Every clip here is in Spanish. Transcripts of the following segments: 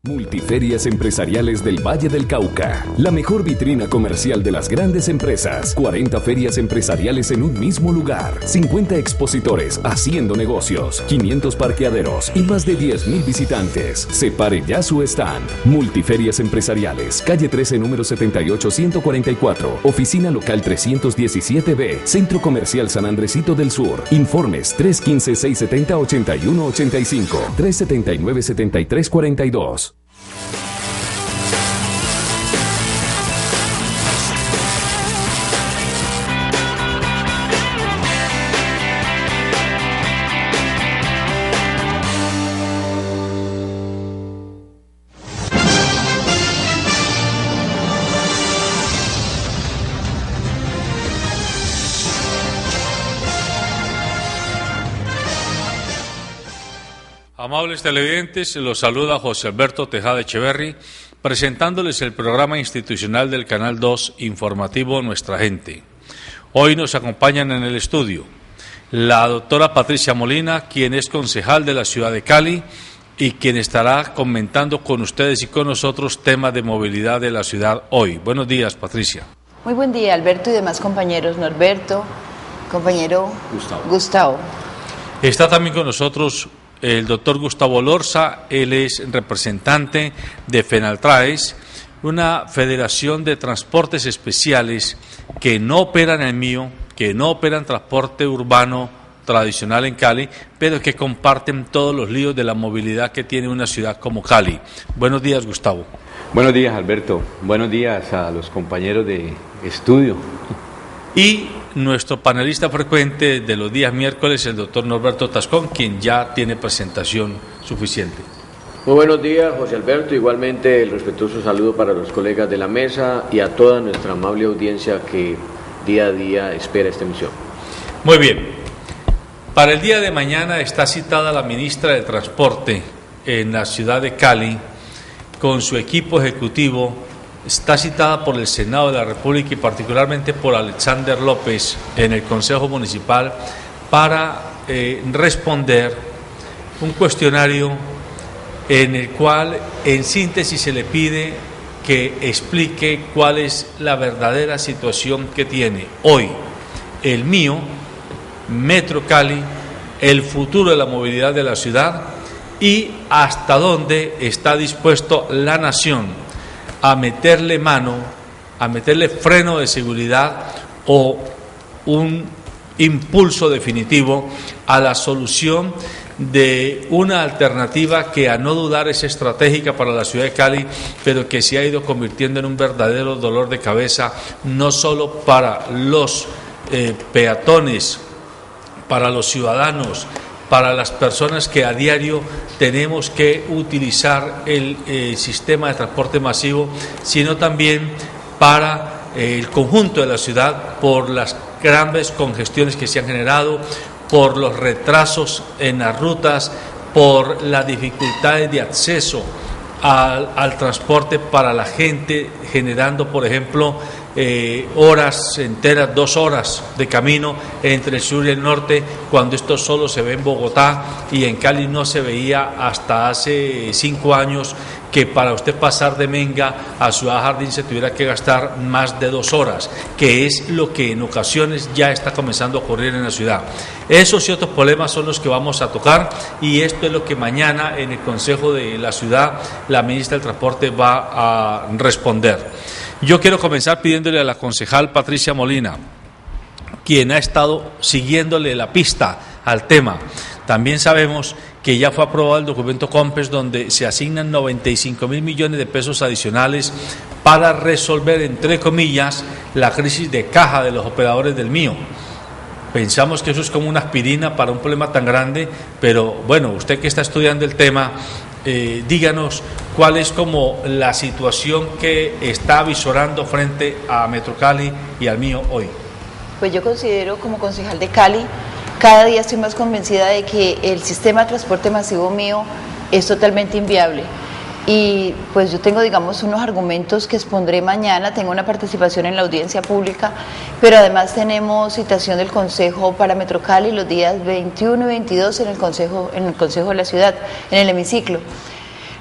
Multiferias Empresariales del Valle del Cauca. La mejor vitrina comercial de las grandes empresas. 40 ferias empresariales en un mismo lugar. 50 expositores haciendo negocios. 500 parqueaderos y más de 10,000 visitantes. Separe ya su stand. Multiferias Empresariales. Calle 13, número 78, 144. Oficina local 317B. Centro Comercial San Andresito del Sur. Informes 315-670-8185. 379-7342. Amables televidentes, los saluda José Alberto Tejada Echeverri, presentándoles el programa institucional del Canal 2 informativo Nuestra Gente. Hoy nos acompañan en el estudio la doctora Patricia Molina, quien es concejal de la ciudad de Cali y quien estará comentando con ustedes y con nosotros temas de movilidad de la ciudad hoy. Buenos días, Patricia. Muy buen día, Alberto y demás compañeros. Norberto, compañero Gustavo. Está también con nosotros el doctor Gustavo Lorza. Él es representante de Fenaltraes, una federación de transportes especiales que no operan en el mío, que no operan transporte urbano tradicional en Cali, pero que comparten todos los líos de la movilidad que tiene una ciudad como Cali. Buenos días, Gustavo. Buenos días, Alberto. Buenos días a los compañeros de estudio. Y nuestro panelista frecuente de los días miércoles, el doctor Norberto Tascón, quien ya tiene presentación suficiente. Muy buenos días, José Alberto. Igualmente el respetuoso saludo para los colegas de la mesa y a toda nuestra amable audiencia que día a día espera esta emisión. Muy bien. Para el día de mañana está citada la ministra de Transporte en la ciudad de Cali con su equipo ejecutivo. Está citada por el Senado de la República y particularmente por Alexander López en el Consejo Municipal para responder un cuestionario en el cual en síntesis se le pide que explique cuál es la verdadera situación que tiene hoy el mío, Metro Cali, el futuro de la movilidad de la ciudad y hasta dónde está dispuesto la nación a meterle mano, a meterle freno de seguridad o un impulso definitivo a la solución de una alternativa que a no dudar es estratégica para la ciudad de Cali, pero que se ha ido convirtiendo en un verdadero dolor de cabeza, no solo para los peatones, para los ciudadanos, para las personas que a diario tenemos que utilizar el sistema de transporte masivo, sino también para el conjunto de la ciudad por las grandes congestiones que se han generado, por los retrasos en las rutas, por las dificultades de acceso al transporte para la gente, generando, por ejemplo, horas enteras, 2 horas de camino entre el sur y el norte, cuando esto solo se ve en Bogotá y en Cali no se veía hasta hace 5 años, que para usted pasar de Menga a Ciudad Jardín se tuviera que gastar más de 2 horas, que es lo que en ocasiones ya está comenzando a ocurrir en la ciudad. Esos y otros problemas son los que vamos a tocar y esto es lo que mañana en el Consejo de la Ciudad la ministra del Transporte va a responder. Yo quiero comenzar pidiéndole a la concejal Patricia Molina, quien ha estado siguiéndole la pista al tema. También sabemos que ya fue aprobado el documento COMPES donde se asignan 95.000 millones de pesos adicionales para resolver, entre comillas, la crisis de caja de los operadores del mío. Pensamos que eso es como una aspirina para un problema tan grande, pero bueno, usted que está estudiando el tema, díganos cuál es como la situación que está avisorando frente a Metro Cali y al mío hoy. Pues yo considero como concejal de Cali, cada día estoy más convencida de que el sistema de transporte masivo mío es totalmente inviable. Y pues yo tengo, digamos, unos argumentos que expondré mañana, tengo una participación en la audiencia pública, pero además tenemos citación del Consejo para Metro Cali los días 21 y 22 en el Consejo de la Ciudad, en el hemiciclo.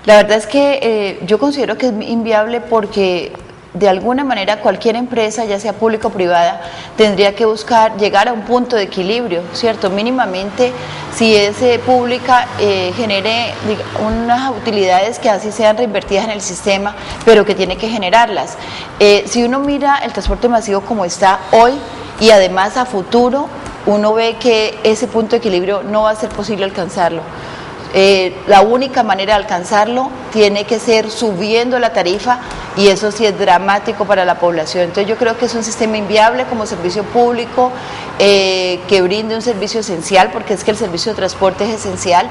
La verdad es que yo considero que es inviable porque de alguna manera cualquier empresa, ya sea pública o privada, tendría que buscar llegar a un punto de equilibrio, ¿cierto? Mínimamente, si es pública, genere unas utilidades que así sean reinvertidas en el sistema, pero que tiene que generarlas. Si uno mira el transporte masivo como está hoy y además a futuro, uno ve que ese punto de equilibrio no va a ser posible alcanzarlo. La única manera de alcanzarlo tiene que ser subiendo la tarifa, y eso sí es dramático para la población. Entonces yo creo que es un sistema inviable como servicio público, que brinde un servicio esencial, porque es que el servicio de transporte es esencial,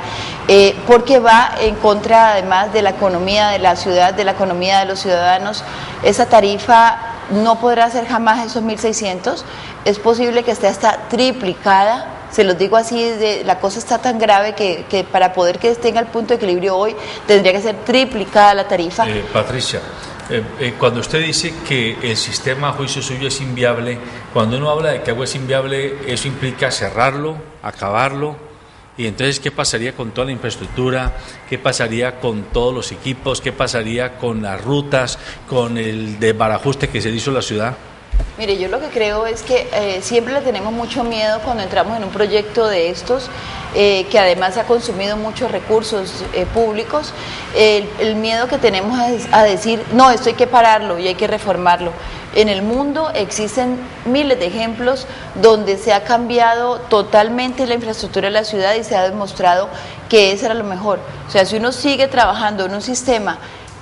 porque va en contra además de la economía de la ciudad, de la economía de los ciudadanos. Esa tarifa no podrá ser jamás esos 1.600, es posible que esté hasta triplicada. Se los digo así, la cosa está tan grave que para poder que tenga el punto de equilibrio hoy, tendría que ser triplicada la tarifa. Patricia, cuando usted dice que el sistema a juicio suyo es inviable, cuando uno habla de que algo es inviable, eso implica cerrarlo, acabarlo, y entonces ¿qué pasaría con toda la infraestructura? ¿Qué pasaría con todos los equipos? ¿Qué pasaría con las rutas, con el desbarajuste que se hizo en la ciudad? Mire, yo lo que creo es que siempre le tenemos mucho miedo cuando entramos en un proyecto de estos, que además ha consumido muchos recursos públicos. El miedo que tenemos a decir, no, esto hay que pararlo y hay que reformarlo. En el mundo existen miles de ejemplos donde se ha cambiado totalmente la infraestructura de la ciudad y se ha demostrado que eso era lo mejor. O sea, si uno sigue trabajando en un sistema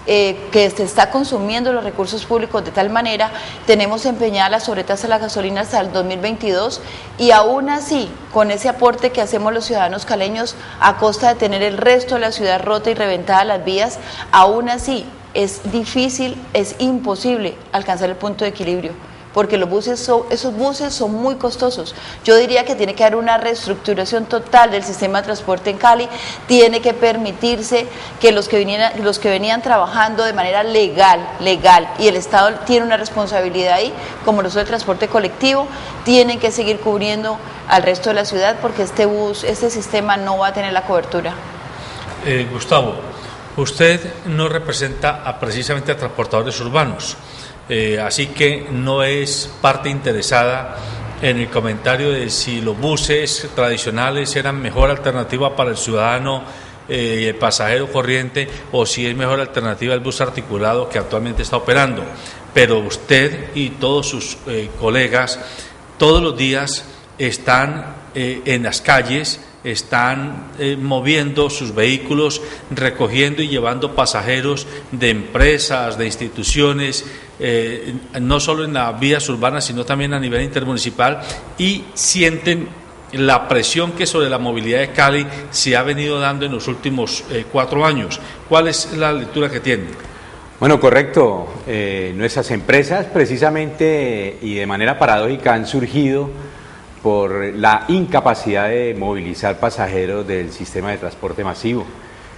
que se está consumiendo los recursos públicos de tal manera, tenemos empeñada la sobretasa de la gasolina hasta el 2022, y aún así, con ese aporte que hacemos los ciudadanos caleños a costa de tener el resto de la ciudad rota y reventada las vías, aún así es difícil, es imposible alcanzar el punto de equilibrio, porque esos buses son muy costosos. Yo diría que tiene que haber una reestructuración total del sistema de transporte en Cali, tiene que permitirse que los que venían trabajando de manera legal, y el Estado tiene una responsabilidad ahí, como los del transporte colectivo, tienen que seguir cubriendo al resto de la ciudad, porque este sistema no va a tener la cobertura. Gustavo, usted no representa precisamente a transportadores urbanos. Así que no es parte interesada en el comentario de si los buses tradicionales eran mejor alternativa para el ciudadano, el pasajero corriente, o si es mejor alternativa el bus articulado que actualmente está operando. Pero usted y todos sus colegas todos los días están en las calles, están moviendo sus vehículos, recogiendo y llevando pasajeros de empresas, de instituciones, no solo en las vías urbanas, sino también a nivel intermunicipal, y sienten la presión que sobre la movilidad de Cali se ha venido dando en los últimos 4 años. ¿Cuál es la lectura que tienen? Bueno, correcto. Nuestras empresas precisamente y de manera paradójica han surgido por la incapacidad de movilizar pasajeros del sistema de transporte masivo.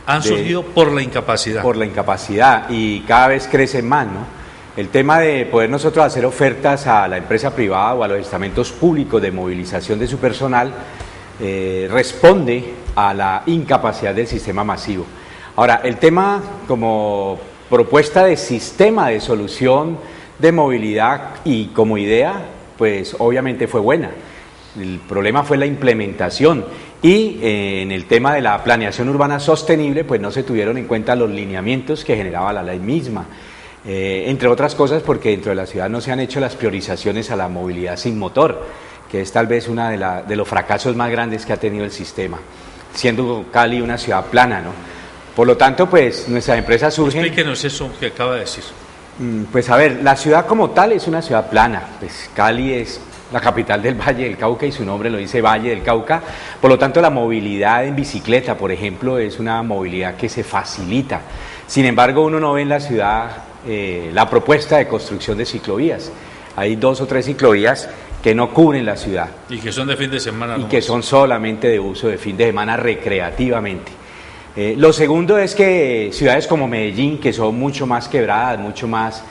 Han surgido por la incapacidad. Por la incapacidad, y cada vez crecen más, ¿no? El tema de poder nosotros hacer ofertas a la empresa privada o a los estamentos públicos de movilización de su personal responde a la incapacidad del sistema masivo. Ahora, el tema como propuesta de sistema de solución de movilidad y como idea, pues obviamente fue buena. El problema fue la implementación, y en el tema de la planeación urbana sostenible, pues no se tuvieron en cuenta los lineamientos que generaba la ley misma, entre otras cosas porque dentro de la ciudad no se han hecho las priorizaciones a la movilidad sin motor, que es tal vez una de los fracasos más grandes que ha tenido el sistema, siendo Cali una ciudad plana, ¿no? Por lo tanto, pues nuestras empresas surgen... Explíquenos eso que acaba de decir. Pues a ver, la ciudad como tal es una ciudad plana, pues Cali es la capital del Valle del Cauca y su nombre lo dice Valle del Cauca, por lo tanto la movilidad en bicicleta, por ejemplo, es una movilidad que se facilita. Sin embargo, uno no ve en la ciudad la propuesta de construcción de ciclovías. Hay 2 o 3 ciclovías que no cubren la ciudad. Y que son de fin de semana. Y que son solamente de uso de fin de semana recreativamente. Lo segundo es que ciudades como Medellín, que son mucho más quebradas, mucho más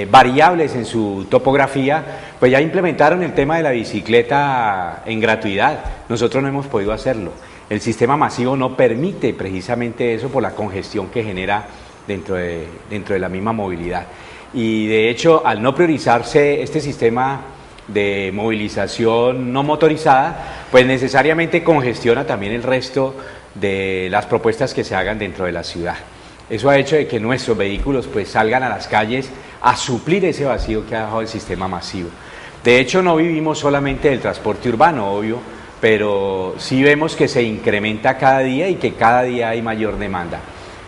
variables en su topografía, pues ya implementaron el tema de la bicicleta en gratuidad. Nosotros no hemos podido hacerlo. El sistema masivo no permite precisamente eso por la congestión que genera dentro de la misma movilidad. Y de hecho, al no priorizarse este sistema de movilización no motorizada, pues necesariamente congestiona también el resto de las propuestas que se hagan dentro de la ciudad. Eso ha hecho de que nuestros vehículos pues salgan a las calles a suplir ese vacío que ha dejado el sistema masivo. De hecho, no vivimos solamente del transporte urbano, obvio, pero sí vemos que se incrementa cada día y que cada día hay mayor demanda.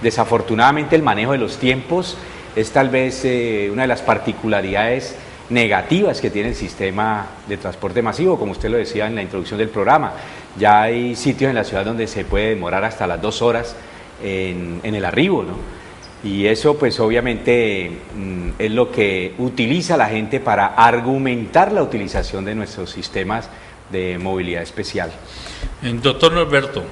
Desafortunadamente, el manejo de los tiempos es tal vez una de las particularidades negativas que tiene el sistema de transporte masivo, como usted lo decía en la introducción del programa. Ya hay sitios en la ciudad donde se puede demorar hasta las 2 horas en el arribo, ¿no? Y eso pues obviamente es lo que utiliza la gente para argumentar la utilización de nuestros sistemas de movilidad especial. Doctor Norberto,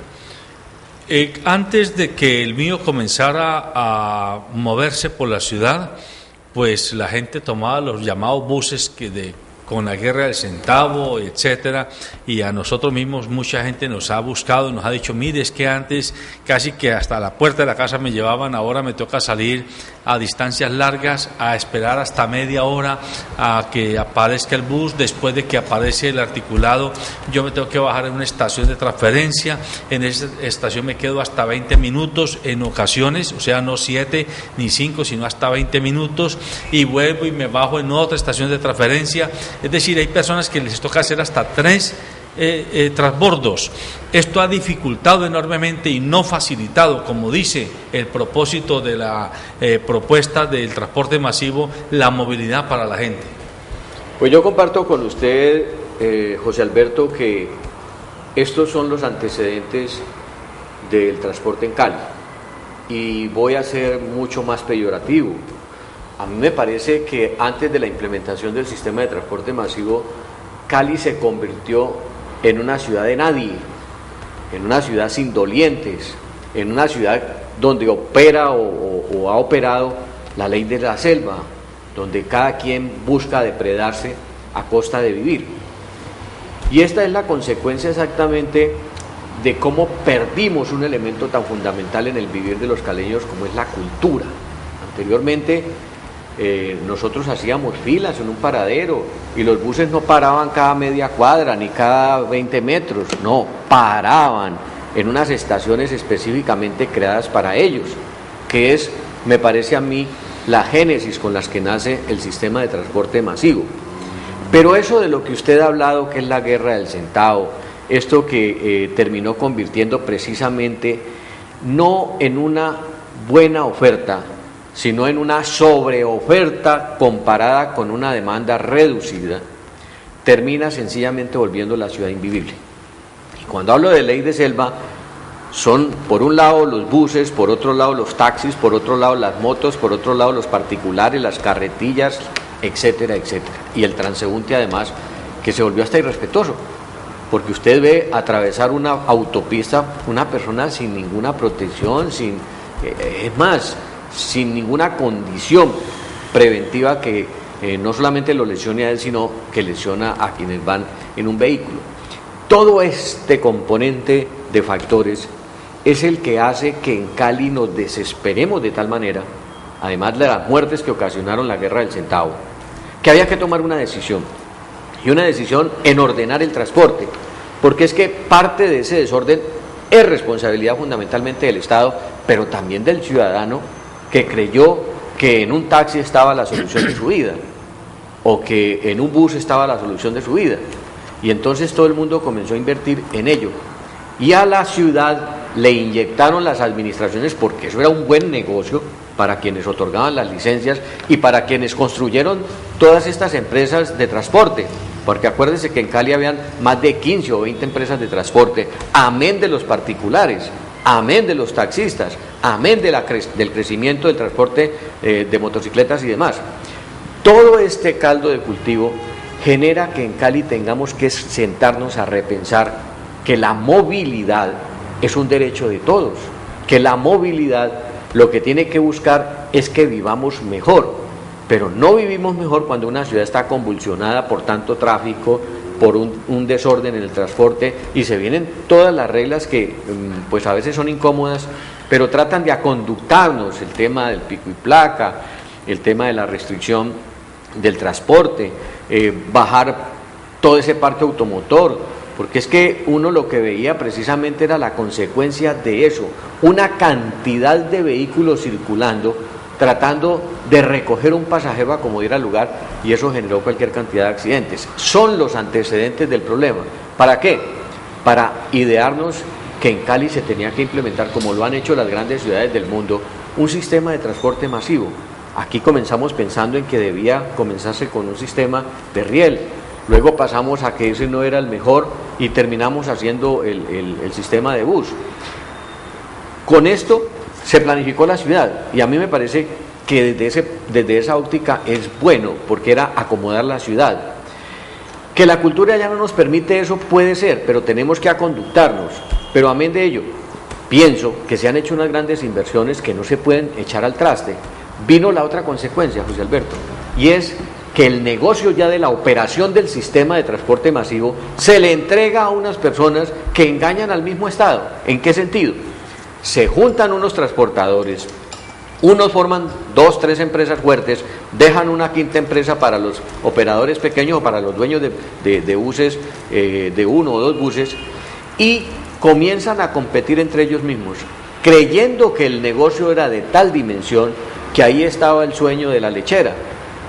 antes de que el mío comenzara a moverse por la ciudad, pues la gente tomaba los llamados buses con la guerra del centavo, etcétera, y a nosotros mismos mucha gente nos ha buscado, nos ha dicho, mire, es que antes casi que hasta la puerta de la casa me llevaban, ahora me toca salir a distancias largas, a esperar hasta media hora a que aparezca el bus, después de que aparece el articulado, yo me tengo que bajar en una estación de transferencia, en esa estación me quedo hasta 20 minutos en ocasiones, o sea, no 7 ni 5, sino hasta 20 minutos, y vuelvo y me bajo en otra estación de transferencia. Es decir, hay personas que les toca hacer hasta 3 transbordos. Esto ha dificultado enormemente y no facilitado, como dice el propósito de la propuesta del transporte masivo, la movilidad para la gente. Pues yo comparto con usted, José Alberto, que estos son los antecedentes del transporte en Cali, y voy a ser mucho más peyorativo. A mí me parece que antes de la implementación del sistema de transporte masivo, Cali se convirtió en una ciudad de nadie, en una ciudad sin dolientes, en una ciudad donde opera o ha operado la ley de la selva, donde cada quien busca depredarse a costa de vivir. Y esta es la consecuencia exactamente de cómo perdimos un elemento tan fundamental en el vivir de los caleños como es la cultura. Anteriormente nosotros hacíamos filas en un paradero y los buses no paraban cada media cuadra ni cada 20 metros, no, paraban en unas estaciones específicamente creadas para ellos, que es, me parece a mí, la génesis con las que nace el sistema de transporte masivo. Pero eso de lo que usted ha hablado, que es la guerra del centavo, esto que terminó convirtiendo precisamente no en una buena oferta, sino en una sobreoferta comparada con una demanda reducida, termina sencillamente volviendo la ciudad invivible. Y cuando hablo de ley de selva, son por un lado los buses, por otro lado los taxis, por otro lado las motos, por otro lado los particulares, las carretillas, etcétera, etcétera. Y el transeúnte además, que se volvió hasta irrespetuoso, porque usted ve atravesar una autopista una persona sin ninguna protección, es más, sin ninguna condición preventiva que no solamente lo lesione a él, sino que lesiona a quienes van en un vehículo. Todo este componente de factores es el que hace que en Cali nos desesperemos de tal manera, además de las muertes que ocasionaron la guerra del centavo, que había que tomar una decisión, y una decisión en ordenar el transporte, porque es que parte de ese desorden es responsabilidad fundamentalmente del Estado, pero también del ciudadano, que creyó que en un taxi estaba la solución de su vida, o que en un bus estaba la solución de su vida, y entonces todo el mundo comenzó a invertir en ello, y a la ciudad le inyectaron las administraciones, porque eso era un buen negocio para quienes otorgaban las licencias y para quienes construyeron todas estas empresas de transporte, porque acuérdense que en Cali habían más de 15 o 20 empresas de transporte, amén de los particulares, amén de los taxistas, amén del crecimiento del transporte de motocicletas y demás. Todo este caldo de cultivo genera que en Cali tengamos que sentarnos a repensar que la movilidad es un derecho de todos, que la movilidad lo que tiene que buscar es que vivamos mejor, pero no vivimos mejor cuando una ciudad está convulsionada por tanto tráfico, por un desorden en el transporte, y se vienen todas las reglas que pues a veces son incómodas, pero tratan de aconductarnos, el tema del pico y placa, el tema de la restricción del transporte, bajar todo ese parque automotor, porque es que uno lo que veía precisamente era la consecuencia de eso, una cantidad de vehículos circulando, tratando de recoger un pasajero a como diera lugar, y eso generó cualquier cantidad de accidentes. Son los antecedentes del problema. ¿Para qué? Para idearnos que en Cali se tenía que implementar, como lo han hecho las grandes ciudades del mundo, un sistema de transporte masivo. Aquí comenzamos pensando en que debía comenzarse con un sistema de riel, luego pasamos a que ese no era el mejor y terminamos haciendo el sistema de bus. Con esto se planificó la ciudad, y a mí me parece que desde esa óptica es bueno, porque era acomodar la ciudad. Que la cultura ya no nos permite eso, puede ser, pero tenemos que aconductarnos. Pero amén de ello, pienso que se han hecho unas grandes inversiones que no se pueden echar al traste. Vino la otra consecuencia, José Alberto, y es que el negocio ya de la operación del sistema de transporte masivo se le entrega a unas personas que engañan al mismo Estado. ¿En qué sentido? Se juntan unos transportadores, unos forman 2, 3 empresas fuertes, dejan una quinta empresa para los operadores pequeños o para los dueños de buses, de 1 o 2 buses, y comienzan a competir entre ellos mismos, creyendo que el negocio era de tal dimensión que ahí estaba el sueño de la lechera.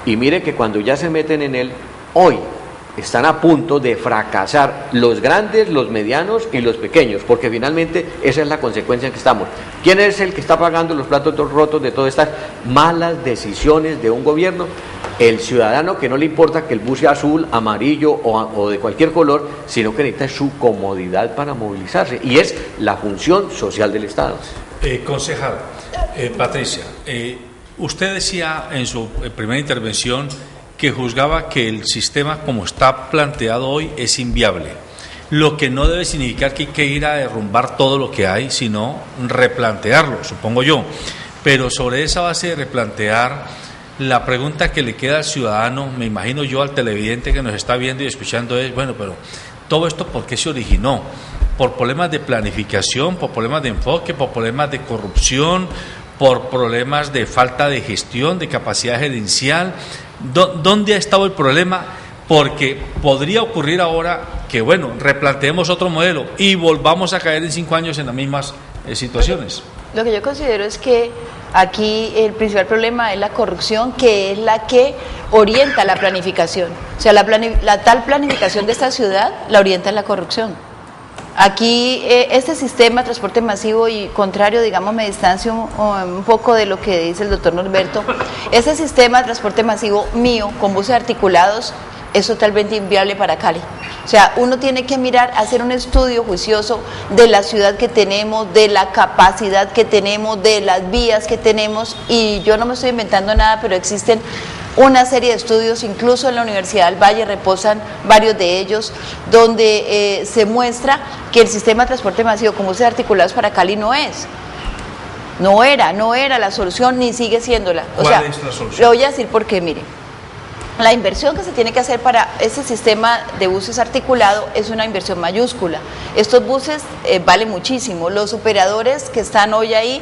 Y mire que cuando ya se meten en él, hoy están a punto de fracasar los grandes, los medianos y los pequeños, porque finalmente esa es la consecuencia en que estamos. ¿Quién es el que está pagando los platos rotos de todas estas malas decisiones de un gobierno? El ciudadano, que no le importa que el bus sea azul, amarillo o de cualquier color, sino que necesita su comodidad para movilizarse, y es la función social del Estado. Concejal, Patricia, usted decía en su primera intervención que juzgaba que el sistema como está planteado hoy es inviable, lo que no debe significar que hay que ir a derrumbar todo lo que hay, sino replantearlo, supongo yo. Pero sobre esa base de replantear, la pregunta que le queda al ciudadano, me imagino yo, al televidente que nos está viendo y escuchando, es, bueno, pero todo esto, ¿por qué se originó? ¿Por problemas de planificación, por problemas de enfoque, por problemas de corrupción, por problemas de falta de gestión, de capacidad gerencial? ¿Dónde ha estado el problema? Porque podría ocurrir ahora que, bueno, replanteemos otro modelo y volvamos a caer en 5 años en las mismas situaciones. Lo que yo considero es que aquí el principal problema es la corrupción, que es la que orienta la planificación. O sea, la tal planificación de esta ciudad la orienta en la corrupción. Aquí este sistema de transporte masivo, y contrario, digamos, me distancio un poco de lo que dice el doctor Norberto, este sistema de transporte masivo mío con buses articulados es totalmente inviable para Cali. O sea, uno tiene que mirar, hacer un estudio juicioso de la ciudad que tenemos, de la capacidad que tenemos, de las vías que tenemos, y yo no me estoy inventando nada, pero existen una serie de estudios, incluso en la Universidad del Valle reposan varios de ellos, donde se muestra que el sistema de transporte masivo con buses articulados para Cali no era la solución, ni sigue siéndola. ¿Cuál es la solución? Le voy a decir por qué, mire. La inversión que se tiene que hacer para este sistema de buses articulado es una inversión mayúscula. Estos buses valen muchísimo. Los operadores que están hoy ahí,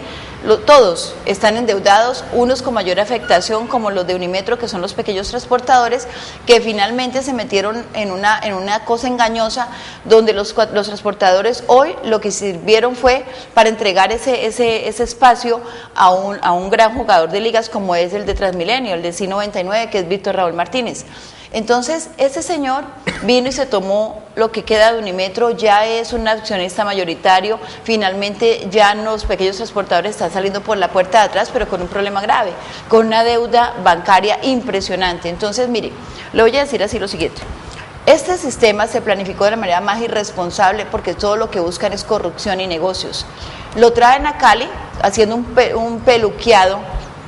todos están endeudados, unos con mayor afectación, como los de Unimetro, que son los pequeños transportadores, que finalmente se metieron en una cosa engañosa, donde los transportadores hoy lo que sirvieron fue para entregar ese espacio a un gran jugador de ligas, como es el de Transmilenio, el de C99, que es Víctor Raúl Martínez. Entonces, este señor vino y se tomó lo que queda de Unimetro, ya es un accionista mayoritario, finalmente ya los pequeños transportadores están saliendo por la puerta de atrás, pero con un problema grave, con una deuda bancaria impresionante. Entonces, mire, le voy a decir así lo siguiente. Este sistema se planificó de la manera más irresponsable, porque todo lo que buscan es corrupción y negocios. Lo traen a Cali, haciendo un peluqueado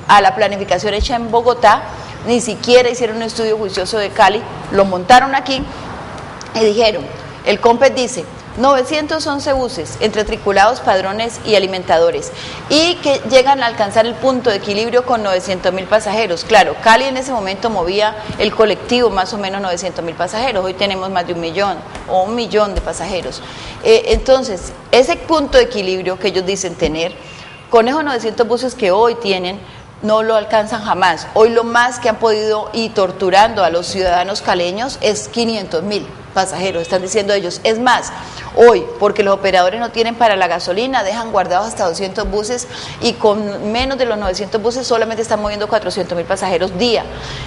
a la planificación hecha en Bogotá. Ni siquiera hicieron un estudio juicioso de Cali, lo montaron aquí y dijeron, el COMPES dice, 911 buses entre tripulados, padrones y alimentadores, y que llegan a alcanzar el punto de equilibrio con 900.000 pasajeros. Claro, Cali en ese momento movía el colectivo más o menos 900.000 pasajeros, hoy tenemos más de 1 millón o 1 millón de pasajeros. Entonces, ese punto de equilibrio que ellos dicen tener, con esos 900 buses que hoy tienen, no lo alcanzan jamás. Hoy lo más que han podido, y torturando a los ciudadanos caleños, es 500.000 pasajeros, están diciendo ellos. Es más, hoy, porque los operadores no tienen para la gasolina, dejan guardados hasta 200 buses, y con menos de los 900 buses solamente están moviendo 400.000 pasajeros día.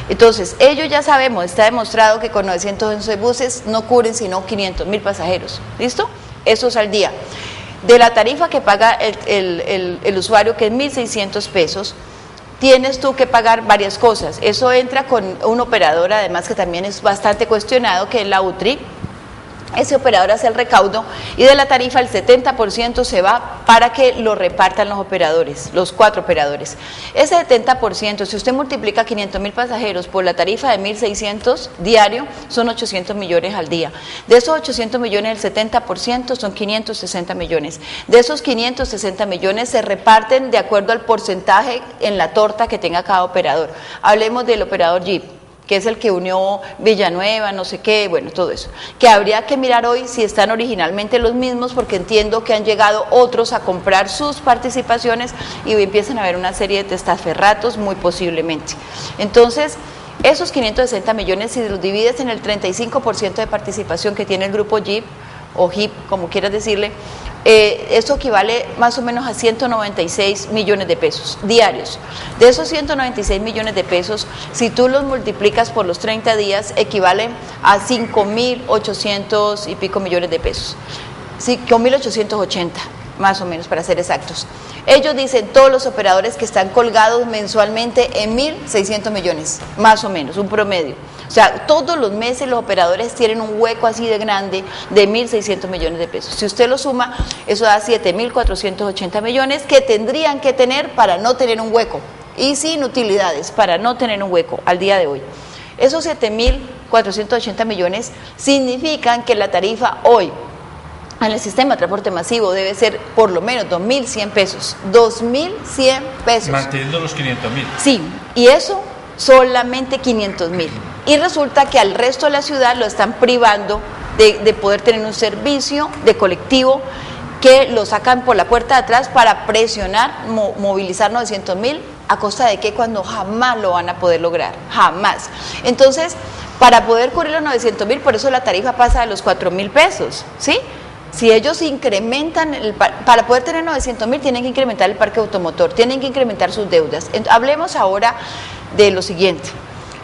Entonces, ellos ya sabemos, está demostrado que con 911 buses no cubren sino 500.000 pasajeros. ¿Listo? Eso es al día. De la tarifa que paga el usuario, que es 1.600 pesos, tienes tú que pagar varias cosas. Eso entra con un operador, además, que también es bastante cuestionado, que es la UTRI. Ese operador hace el recaudo, y de la tarifa el 70% se va para que lo repartan los operadores, los 4 operadores. Ese 70%, si usted multiplica 500.000 pasajeros por la tarifa de 1.600 diario, son 800 millones al día. De esos 800 millones, el 70% son 560 millones. De esos 560 millones se reparten de acuerdo al porcentaje en la torta que tenga cada operador. Hablemos del operador Jeep, que es el que unió Villanueva, no sé qué, bueno, todo eso. Que habría que mirar hoy si están originalmente los mismos, porque entiendo que han llegado otros a comprar sus participaciones y empiezan a haber una serie de testaferratos, muy posiblemente. Entonces, esos 560 millones, si los divides en el 35% de participación que tiene el grupo Jeep, o HIP, como quieras decirle, eso equivale más o menos a 196 millones de pesos diarios. De esos 196 millones de pesos, si tú los multiplicas por los 30 días, equivalen a 5.800 y pico millones de pesos. 5.880, más o menos, para ser exactos. Ellos dicen, todos los operadores, que están colgados mensualmente en 1.600 millones, más o menos, un promedio. O sea, todos los meses los operadores tienen un hueco así de grande de 1.600 millones de pesos. Si usted lo suma, eso da 7.480 millones que tendrían que tener para no tener un hueco, y sin utilidades, para no tener un hueco al día de hoy. Esos 7.480 millones significan que la tarifa hoy en el sistema de transporte masivo debe ser por lo menos 2.100 pesos. 2.100 pesos. Manteniendo los 500.000. Sí, y eso solamente 500.000. Y resulta que al resto de la ciudad lo están privando de poder tener un servicio de colectivo, que lo sacan por la puerta de atrás para presionar, movilizar 900.000, a costa de que, cuando jamás lo van a poder lograr, jamás. Entonces, para poder cubrir los 900.000, por eso la tarifa pasa de los 4.000 pesos, ¿sí? Si ellos incrementan, para poder tener 900.000, tienen que incrementar el parque automotor, tienen que incrementar sus deudas. Hablemos ahora de lo siguiente.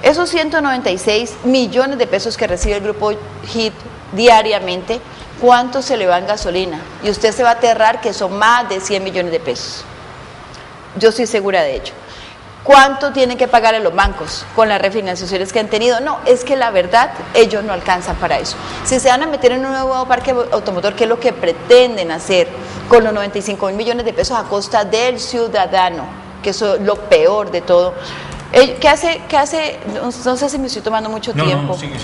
Esos 196 millones de pesos que recibe el grupo HIT diariamente, ¿cuánto se le va en gasolina? Y usted se va a aterrar que son más de 100 millones de pesos. Yo estoy segura de ello. ¿Cuánto tienen que pagar a los bancos con las refinanciaciones que han tenido? No, es que la verdad, ellos no alcanzan para eso. Si se van a meter en un nuevo parque automotor, ¿qué es lo que pretenden hacer con los 95.000 millones de pesos a costa del ciudadano? Que eso es lo peor de todo. ¿Qué hace? No sé si me estoy tomando mucho tiempo. No, sigue.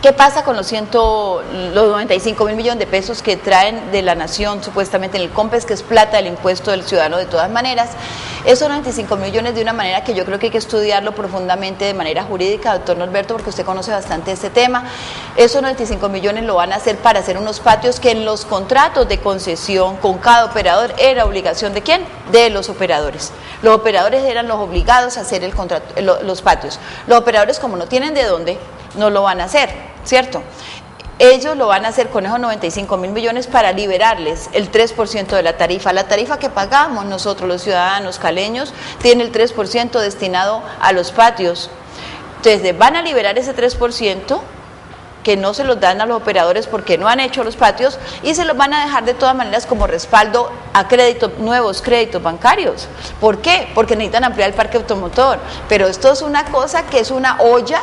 ¿Qué pasa con los 95.000 millones de pesos que traen de la nación, supuestamente en el COMPES, que es plata del impuesto del ciudadano de todas maneras? Esos 95.000 millones, de una manera que yo creo que hay que estudiarlo profundamente de manera jurídica, doctor Norberto, porque usted conoce bastante este tema. Esos 95 millones lo van a hacer para hacer unos patios que en los contratos de concesión con cada operador era obligación ¿de quién? De los operadores. Los operadores eran los obligados a hacer el contrato, los patios. Los operadores, como no tienen de dónde, no lo van a hacer, ¿cierto? Ellos lo van a hacer con esos 95.000 millones para liberarles el 3% de la tarifa. La tarifa que pagamos nosotros, los ciudadanos caleños, tiene el 3% destinado a los patios. Entonces, van a liberar ese 3%, que no se los dan a los operadores porque no han hecho los patios, y se los van a dejar de todas maneras como respaldo a nuevos créditos bancarios. ¿Por qué? Porque necesitan ampliar el parque automotor. Pero esto es una cosa que es una olla,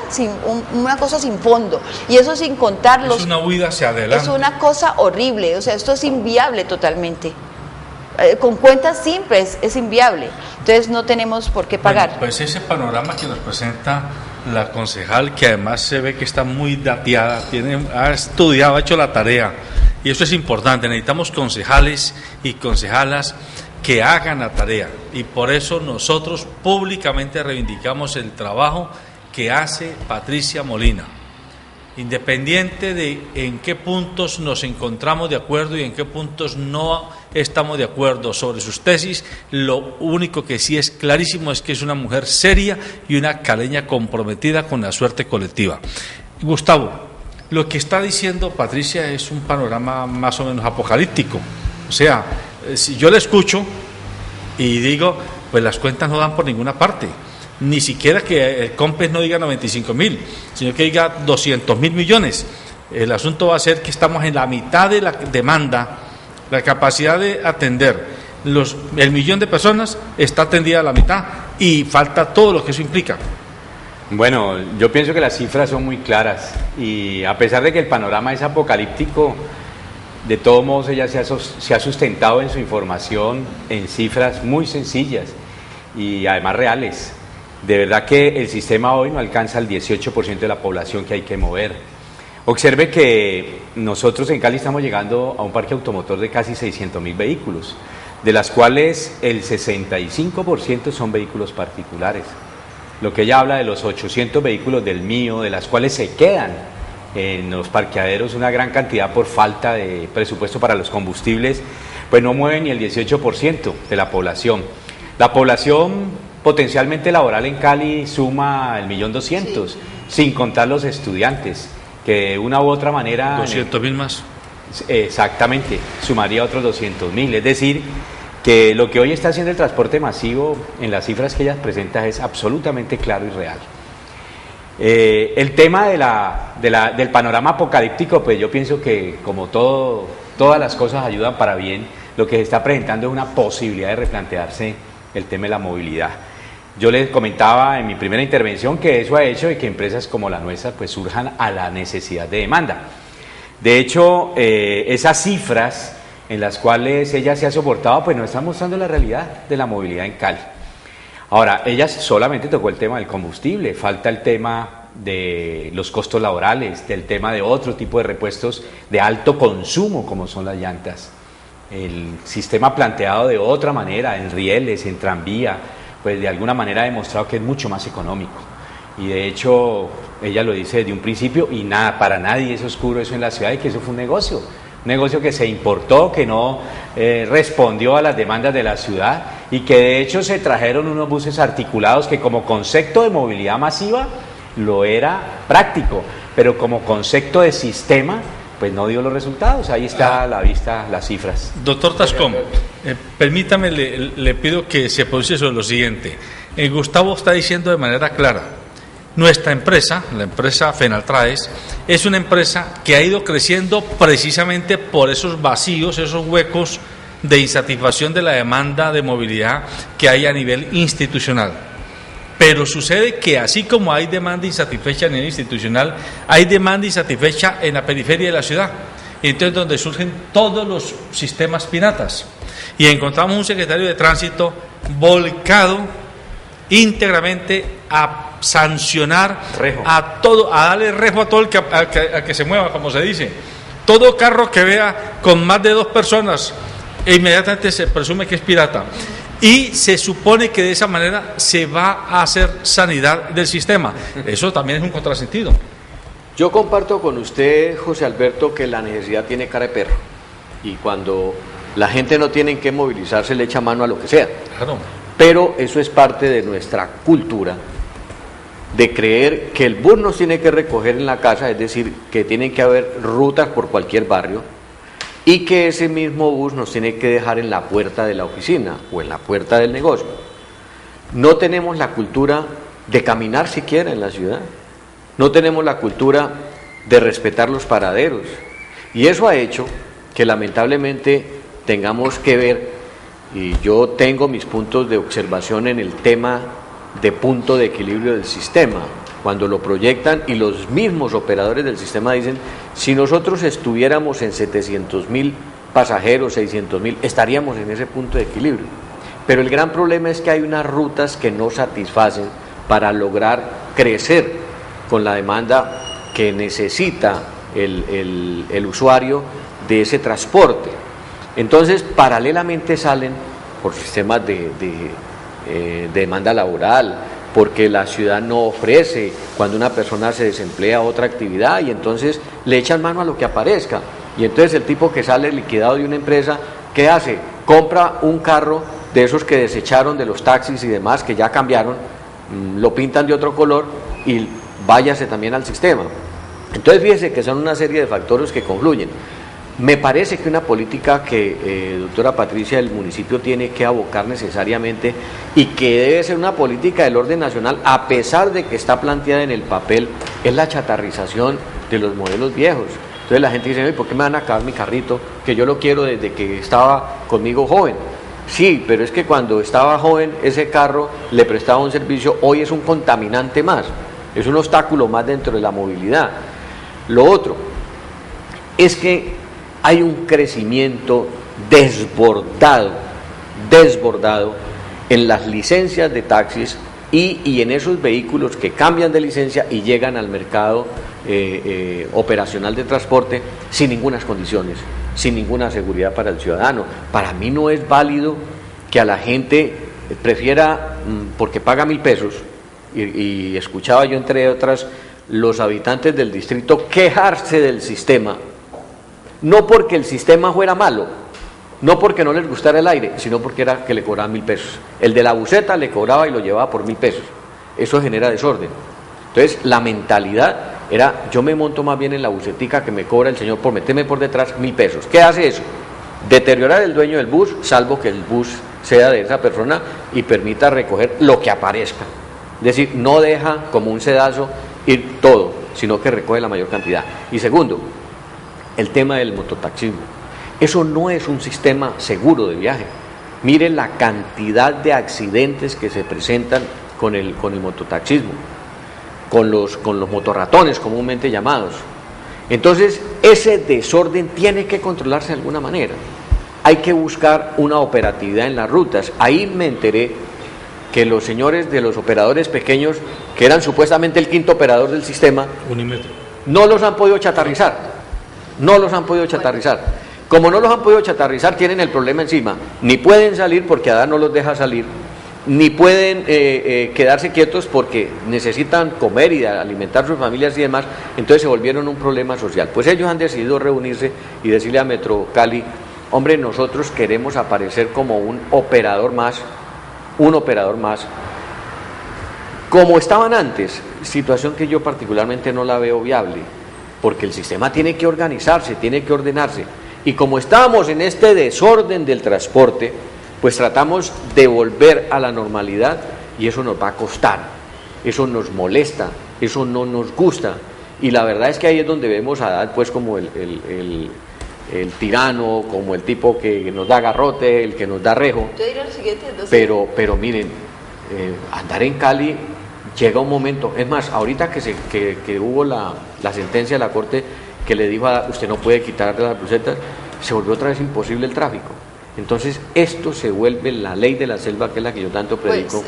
una cosa sin fondo, y eso sin contar los... Es una huida hacia adelante. Es una cosa horrible, o sea, esto es inviable totalmente. Con cuentas simples es inviable. Entonces no tenemos por qué pagar. Bueno, pues ese panorama que nos presenta la concejal, que además se ve que está muy dateada, ha estudiado, ha hecho la tarea Y eso es importante, necesitamos concejales y concejalas que hagan la tarea. Y por eso nosotros públicamente reivindicamos el trabajo que hace Patricia Molina. Independiente de en qué puntos nos encontramos de acuerdo y en qué puntos no estamos de acuerdo sobre sus tesis, lo único que sí es clarísimo es que es una mujer seria y una caleña comprometida con la suerte colectiva. Gustavo, lo que está diciendo Patricia es un panorama más o menos apocalíptico. O sea, si yo le escucho y digo, pues las cuentas no dan por ninguna parte. Ni siquiera que el COMPES no diga 95.000, sino que diga 200.000 millones. El asunto va a ser que estamos en la mitad de la demanda, la capacidad de atender el millón de personas está atendida a la mitad y falta todo lo que eso implica. Bueno, yo pienso que las cifras son muy claras y a pesar de que el panorama es apocalíptico, de todos modos ella se ha sustentado en su información en cifras muy sencillas y además reales. De verdad que el sistema hoy no alcanza el 18% de la población que hay que mover. Observe que nosotros en Cali estamos llegando a un parque automotor de casi 600.000 vehículos, de las cuales el 65% son vehículos particulares. Lo que ella habla de los 800 vehículos del mío, de las cuales se quedan en los parqueaderos una gran cantidad por falta de presupuesto para los combustibles, pues no mueve ni el 18% de la población. La población potencialmente laboral en Cali suma 1.200.000, sí, sin contar los estudiantes, que de una u otra manera... 200.000 más. Exactamente, sumaría otros 200.000, es decir, que lo que hoy está haciendo el transporte masivo en las cifras que ella presenta es absolutamente claro y real. El tema del panorama apocalíptico, pues yo pienso que como todas las cosas ayudan para bien, lo que se está presentando es una posibilidad de replantearse el tema de la movilidad. Yo les comentaba en mi primera intervención que eso ha hecho de que empresas como la nuestra pues surjan a la necesidad de demanda. De hecho, esas cifras en las cuales ella se ha soportado pues no están mostrando la realidad de la movilidad en Cali. Ahora, ella solamente tocó el tema del combustible, falta el tema de los costos laborales, del tema de otro tipo de repuestos de alto consumo como son las llantas. El sistema planteado de otra manera, en rieles, en tranvía, pues de alguna manera ha demostrado que es mucho más económico. Y de hecho, ella lo dice desde un principio y nada, para nadie es oscuro eso en la ciudad y que eso fue un negocio que se importó, que no respondió a las demandas de la ciudad y que de hecho se trajeron unos buses articulados que como concepto de movilidad masiva lo era práctico, pero como concepto de sistema pues no dio los resultados. Ahí está a la vista las cifras. Doctor Tascón, permítame, le pido que se pronuncie sobre lo siguiente. Gustavo está diciendo de manera clara, nuestra empresa, la empresa Fenaltraes, es una empresa que ha ido creciendo precisamente por esos vacíos, esos huecos de insatisfacción de la demanda de movilidad que hay a nivel institucional. Pero sucede que así como hay demanda insatisfecha a nivel institucional, hay demanda insatisfecha en la periferia de la ciudad. Y entonces donde surgen todos los sistemas piratas. Y encontramos un secretario de Tránsito volcado íntegramente a sancionar a darle rejo a todo el que se mueva, como se dice. Todo carro que vea con más de 2 personas, inmediatamente se presume que es pirata. Y se supone que de esa manera se va a hacer sanidad del sistema. Eso también es un contrasentido. Yo comparto con usted, José Alberto, que la necesidad tiene cara de perro. Y cuando la gente no tiene en qué movilizarse, le echa mano a lo que sea. Claro. Pero eso es parte de nuestra cultura, de creer que el bus nos tiene que recoger en la casa, es decir, que tienen que haber rutas por cualquier barrio, y que ese mismo bus nos tiene que dejar en la puerta de la oficina o en la puerta del negocio. No tenemos la cultura de caminar siquiera en la ciudad, no tenemos la cultura de respetar los paraderos, y eso ha hecho que lamentablemente tengamos que ver, y yo tengo mis puntos de observación en el tema de punto de equilibrio del sistema, cuando lo proyectan y los mismos operadores del sistema dicen, si nosotros estuviéramos en 700.000 pasajeros, 600.000, estaríamos en ese punto de equilibrio. Pero el gran problema es que hay unas rutas que no satisfacen para lograr crecer con la demanda que necesita el usuario de ese transporte. Entonces, paralelamente salen por sistemas de demanda laboral, porque la ciudad no ofrece cuando una persona se desemplea otra actividad y entonces le echan mano a lo que aparezca. Y entonces el tipo que sale liquidado de una empresa, ¿qué hace? Compra un carro de esos que desecharon de los taxis y demás, que ya cambiaron, lo pintan de otro color y váyase también al sistema. Entonces fíjese que son una serie de factores que confluyen. Me parece que una política que, doctora Patricia, el municipio tiene que abocar necesariamente y que debe ser una política del orden nacional, a pesar de que está planteada en el papel, es la chatarrización de los modelos viejos. Entonces la gente dice, ¿por qué me van a acabar mi carrito? Que yo lo quiero desde que estaba conmigo joven. Sí, pero es que cuando estaba joven ese carro le prestaba un servicio, hoy es un contaminante más, es un obstáculo más dentro de la movilidad. Lo otro es que hay un crecimiento desbordado en las licencias de taxis y en esos vehículos que cambian de licencia y llegan al mercado operacional de transporte sin ninguna condiciones, sin ninguna seguridad para el ciudadano. Para mí no es válido que a la gente prefiera, porque paga 1.000 pesos, y escuchaba yo entre otras los habitantes del distrito quejarse del sistema, no porque el sistema fuera malo, no porque no les gustara el aire, sino porque era que le cobraban 1.000 pesos. El de la buseta le cobraba y lo llevaba por 1.000 pesos. Eso genera desorden. Entonces la mentalidad era, yo me monto más bien en la busetica que me cobra el señor por meterme por detrás 1.000 pesos. ¿Qué hace eso? Deteriorar el dueño del bus, salvo que el bus sea de esa persona y permita recoger lo que aparezca. Es decir, no deja como un sedazo ir todo, sino que recoge la mayor cantidad. Y segundo, el tema del mototaxismo. Eso no es un sistema seguro de viaje. Miren la cantidad de accidentes que se presentan con el mototaxismo, con los motorratones comúnmente llamados. Entonces, ese desorden tiene que controlarse de alguna manera. Hay que buscar una operatividad en las rutas. Ahí me enteré que los señores de los operadores pequeños, que eran supuestamente el quinto operador del sistema, Unimetro, no los han podido chatarrizar. No los han podido chatarrizar. Como no los han podido chatarrizar, tienen el problema encima. Ni pueden salir porque Adán no los deja salir, ni pueden quedarse quietos porque necesitan comer y alimentar sus familias y demás. Entonces se volvieron un problema social. Pues ellos han decidido reunirse y decirle a Metro Cali, hombre, nosotros queremos aparecer como un operador más, como estaban antes, situación que yo particularmente no la veo viable, porque el sistema tiene que organizarse, tiene que ordenarse, y como estamos en este desorden del transporte, pues tratamos de volver a la normalidad, y eso nos va a costar, eso nos molesta, eso no nos gusta, y la verdad es que ahí es donde vemos a Haddad pues como el tirano, como el tipo que nos da garrote, el que nos da rejo. Yo diría lo siguiente, entonces, pero miren, andar en Cali llega un momento, es más, ahorita que hubo la sentencia de la Corte que le dijo a usted no puede quitar las busetas, se volvió otra vez imposible el tráfico. Entonces esto se vuelve la ley de la selva, que es la que yo tanto predico,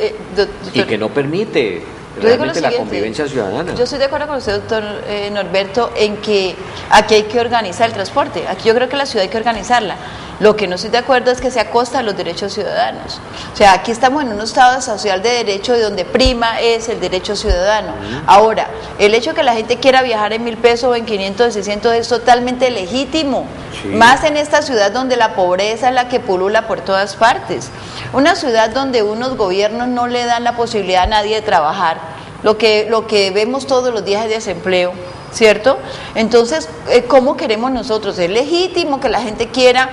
y que no permite realmente la convivencia ciudadana. Yo estoy de acuerdo con usted, doctor Norberto, en que aquí hay que organizar el transporte. Aquí yo creo que la ciudad hay que organizarla. Lo que no estoy de acuerdo es que sea a costa de los derechos ciudadanos. O sea, aquí estamos en un estado social de derecho de donde prima es el derecho ciudadano. Ahora, el hecho de que la gente quiera viajar en 1.000 pesos o en 500 o 600 es totalmente legítimo. Sí. Más en esta ciudad donde la pobreza es la que pulula por todas partes. Una ciudad donde unos gobiernos no le dan la posibilidad a nadie de trabajar. Lo que vemos todos los días es desempleo, ¿cierto? Entonces, ¿cómo queremos nosotros? Es legítimo que la gente quiera,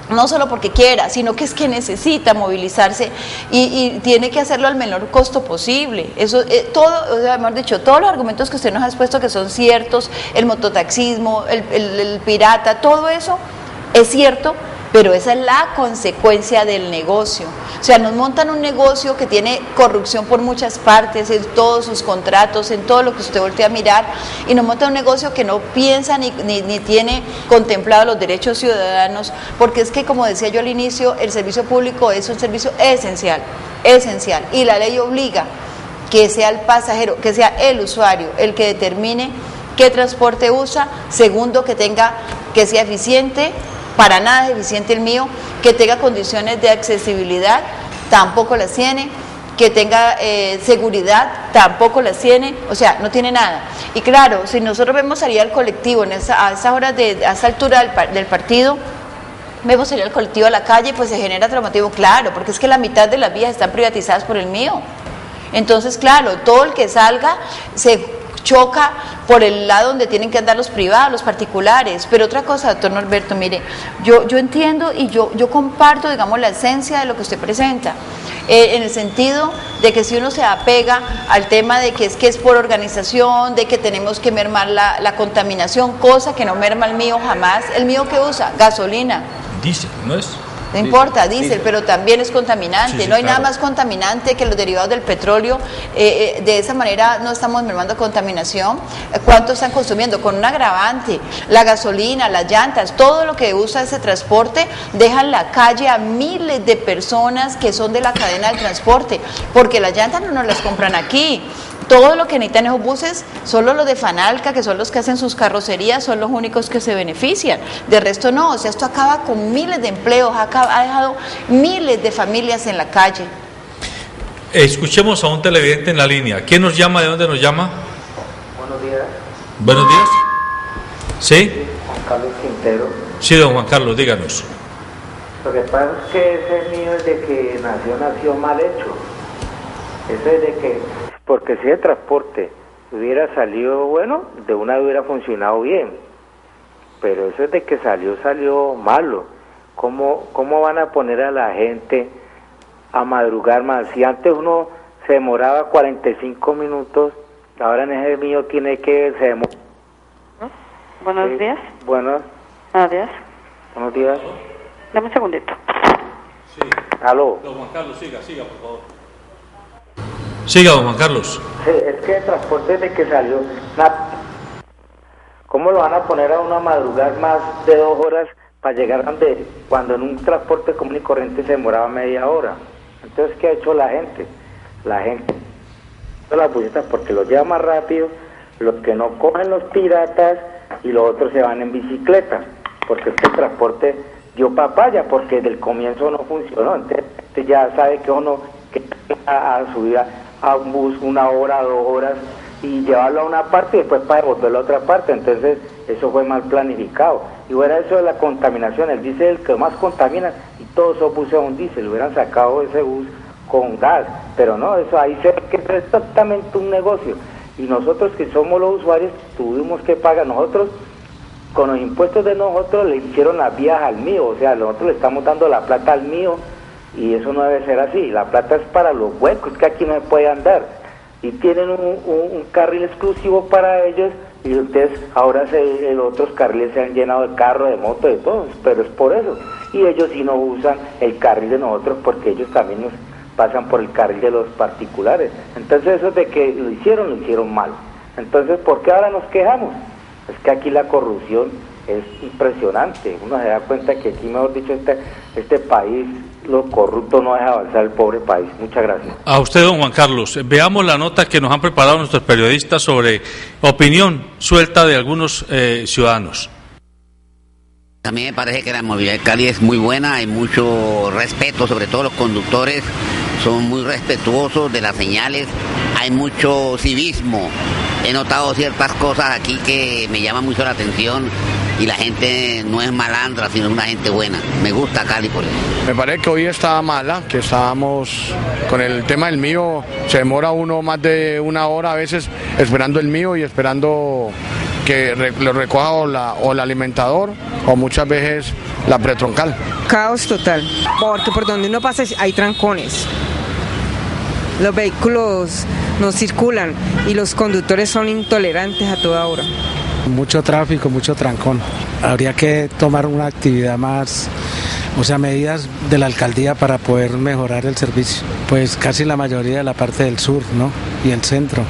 no solo porque quiera, sino que es que necesita movilizarse y tiene que hacerlo al menor costo posible. Eso, todo, o sea, mejor dicho, todos los argumentos que usted nos ha expuesto que son ciertos, el mototaxismo, el pirata, todo eso es cierto, pero esa es la consecuencia del negocio. O sea, nos montan un negocio que tiene corrupción por muchas partes, en todos sus contratos, en todo lo que usted voltea a mirar, y nos montan un negocio que no piensa ni tiene contemplado los derechos ciudadanos, porque es que, como decía yo al inicio, el servicio público es un servicio esencial, y la ley obliga que sea el pasajero, que sea el usuario el que determine qué transporte usa, segundo, que tenga que sea eficiente, para nada es eficiente el mío, que tenga condiciones de accesibilidad, tampoco las tiene, que tenga seguridad, tampoco las tiene, o sea, no tiene nada. Y claro, si nosotros vemos salir al colectivo a esa altura del partido, vemos salir al colectivo a la calle, pues se genera traumatismo, claro, porque es que la mitad de las vías están privatizadas por el mío. Entonces, claro, todo el que salga se choca por el lado donde tienen que andar los privados, los particulares. Pero otra cosa, doctor Norberto, mire, yo entiendo y yo comparto, digamos, la esencia de lo que usted presenta, en el sentido de que si uno se apega al tema de que es por organización, de que tenemos que mermar la contaminación, cosa que no merma el mío jamás. ¿El mío qué usa? Gasolina. Dice, ¿no es? No importa, diésel, pero también es contaminante. Sí, sí, no hay claro. nada más contaminante que los derivados del petróleo. De esa manera no estamos mermando contaminación. ¿Cuánto están consumiendo? Con un agravante. La gasolina, las llantas, todo lo que usa ese transporte deja en la calle a miles de personas que son de la cadena del transporte, porque las llantas no nos las compran aquí. Todo lo que necesitan esos buses, solo los de Fanalca, que son los que hacen sus carrocerías, son los únicos que se benefician. De resto no, o sea, esto acaba con miles de empleos, ha dejado miles de familias en la calle. Escuchemos a un televidente en la línea. ¿Quién nos llama? ¿De dónde nos llama? Buenos días. Buenos días. ¿Sí? Juan Carlos Quintero. Sí, don Juan Carlos, díganos. Lo que pasa es que ese mío desde que nació mal hecho. Eso es de que, porque si el transporte hubiera salido bueno, de una hubiera funcionado bien. Pero eso es de que salió malo. ¿Cómo van a poner a la gente a madrugar más? Si antes uno se demoraba 45 minutos, ahora en ese mío tiene que se demora. Buenos días. Buenos días. Buenos días. Dame un segundito. Sí. Aló. Don Juan Carlos, siga, por favor. Siga, don Juan Carlos. Sí, es que el transporte desde que salió, ¿cómo lo van a poner a uno a madrugar más de 2 horas para llegar donde, cuando en un transporte común y corriente se demoraba media hora? Entonces, ¿qué ha hecho la gente? La gente, las busetas porque los lleva más rápido, los que no cogen los piratas y los otros se van en bicicleta, porque este transporte dio papaya, porque desde el comienzo no funcionó. Entonces ya sabe que uno que a subir a un bus 1 hora, 2 horas y llevarlo a una parte y después para devolverlo a otra parte. Entonces eso fue mal planificado. Y bueno, eso de la contaminación, el diésel es el que más contamina y todos esos buses son diésel, hubieran sacado ese bus con gas, pero no, eso ahí se ve que es exactamente un negocio. Y nosotros que somos los usuarios tuvimos que pagar, nosotros con los impuestos de nosotros le hicieron las vías al mío, o sea, nosotros le estamos dando la plata al mío y eso no debe ser así. La plata es para los huecos, que aquí no se puede andar y tienen un carril exclusivo para ellos y entonces ahora los otros carriles se han llenado de carro, de moto, de todo, pero es por eso. Y ellos sí no usan el carril de nosotros porque ellos también nos pasan por el carril de los particulares. Entonces eso de que lo hicieron mal. Entonces, ¿por qué ahora nos quejamos? Es que aquí la corrupción es impresionante. Uno se da cuenta que aquí, mejor dicho, este país, lo corrupto no deja avanzar el pobre país. Muchas gracias. A usted, don Juan Carlos, veamos la nota que nos han preparado nuestros periodistas sobre opinión suelta de algunos ciudadanos. A mí me parece que la movilidad de Cali es muy buena, hay mucho respeto, sobre todo los conductores son muy respetuosos de las señales, hay mucho civismo. He notado ciertas cosas aquí que me llaman mucho la atención y la gente no es malandra, sino una gente buena. Me gusta Cali por eso. Me parece que hoy está mala, que estábamos con el tema del mío, se demora uno más de 1 hora a veces esperando el mío y esperando que lo recoja o el alimentador o muchas veces la pretroncal. Caos total, porque por donde uno pasa hay trancones. Los vehículos no circulan y los conductores son intolerantes a toda hora. Mucho tráfico, mucho trancón. Habría que tomar una actividad más, o sea, medidas de la alcaldía para poder mejorar el servicio. Pues casi la mayoría de la parte del sur, ¿no? Y el centro.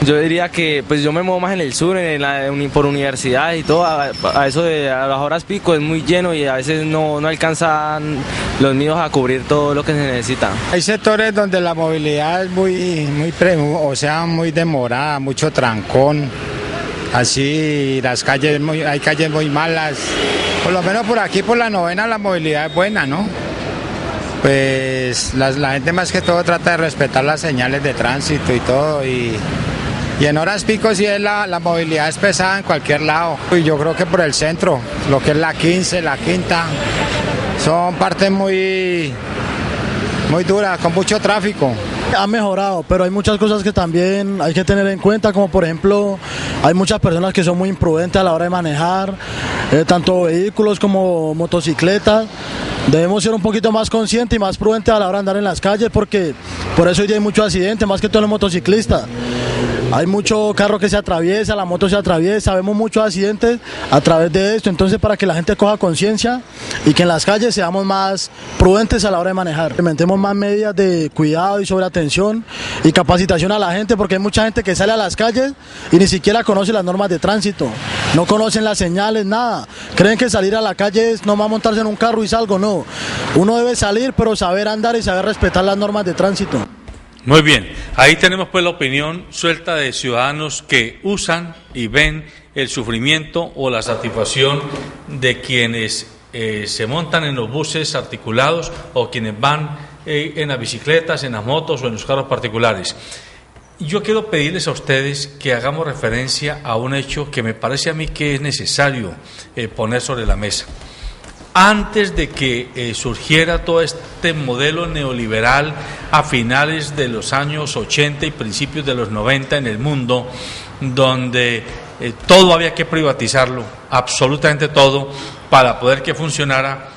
Yo diría que pues yo me muevo más en el sur, por universidad y todo, a eso de a las horas pico es muy lleno y a veces no alcanzan los míos a cubrir todo lo que se necesita. Hay sectores donde la movilidad es muy demorada, mucho trancón Así las calles, hay calles muy malas. Por lo menos por aquí, por la Novena, la movilidad es buena, ¿no? Pues la gente más que todo trata de respetar las señales de tránsito y todo. Y en horas pico sí es la movilidad es pesada en cualquier lado. Y yo creo que por el centro, lo que es la 15, la Quinta, son partes muy duras, con mucho tráfico. Ha mejorado, pero hay muchas cosas que también hay que tener en cuenta, como por ejemplo, hay muchas personas que son muy imprudentes a la hora de manejar, tanto vehículos como motocicletas. Debemos ser un poquito más conscientes y más prudentes a la hora de andar en las calles, porque por eso hoy día hay muchos accidentes, más que todos los motociclistas. Hay mucho carro que se atraviesa, la moto se atraviesa, vemos muchos accidentes a través de esto. Entonces, para que la gente coja conciencia y que en las calles seamos más prudentes a la hora de manejar. Implementemos más medidas de cuidado y sobre atención y capacitación a la gente, porque hay mucha gente que sale a las calles y ni siquiera conoce las normas de tránsito, no conocen las señales, nada. Creen que salir a la calle es nomás montarse en un carro y salgo, no. Uno debe salir, pero saber andar y saber respetar las normas de tránsito. Muy bien, ahí tenemos pues la opinión suelta de ciudadanos que usan y ven el sufrimiento o la satisfacción de quienes se montan en los buses articulados o quienes van en las bicicletas, en las motos o en los carros particulares. Yo quiero pedirles a ustedes que hagamos referencia a un hecho que me parece a mí que es necesario poner sobre la mesa. Antes de que surgiera todo este modelo neoliberal a finales de los años 80 y principios de los 90 en el mundo, donde todo había que privatizarlo, absolutamente todo, para poder que funcionara,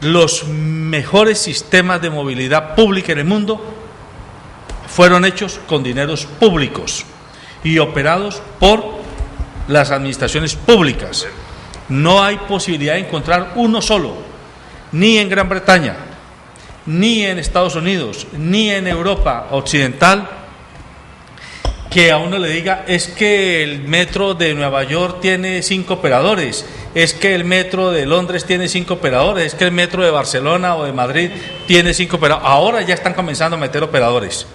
los mejores sistemas de movilidad pública en el mundo fueron hechos con dineros públicos y operados por las administraciones públicas. No hay posibilidad de encontrar uno solo, ni en Gran Bretaña, ni en Estados Unidos, ni en Europa Occidental, que a uno le diga, es que el metro de Nueva York tiene 5 operadores, es que el metro de Londres tiene 5 operadores, es que el metro de Barcelona o de Madrid tiene 5 operadores. Ahora ya están comenzando a meter operadores,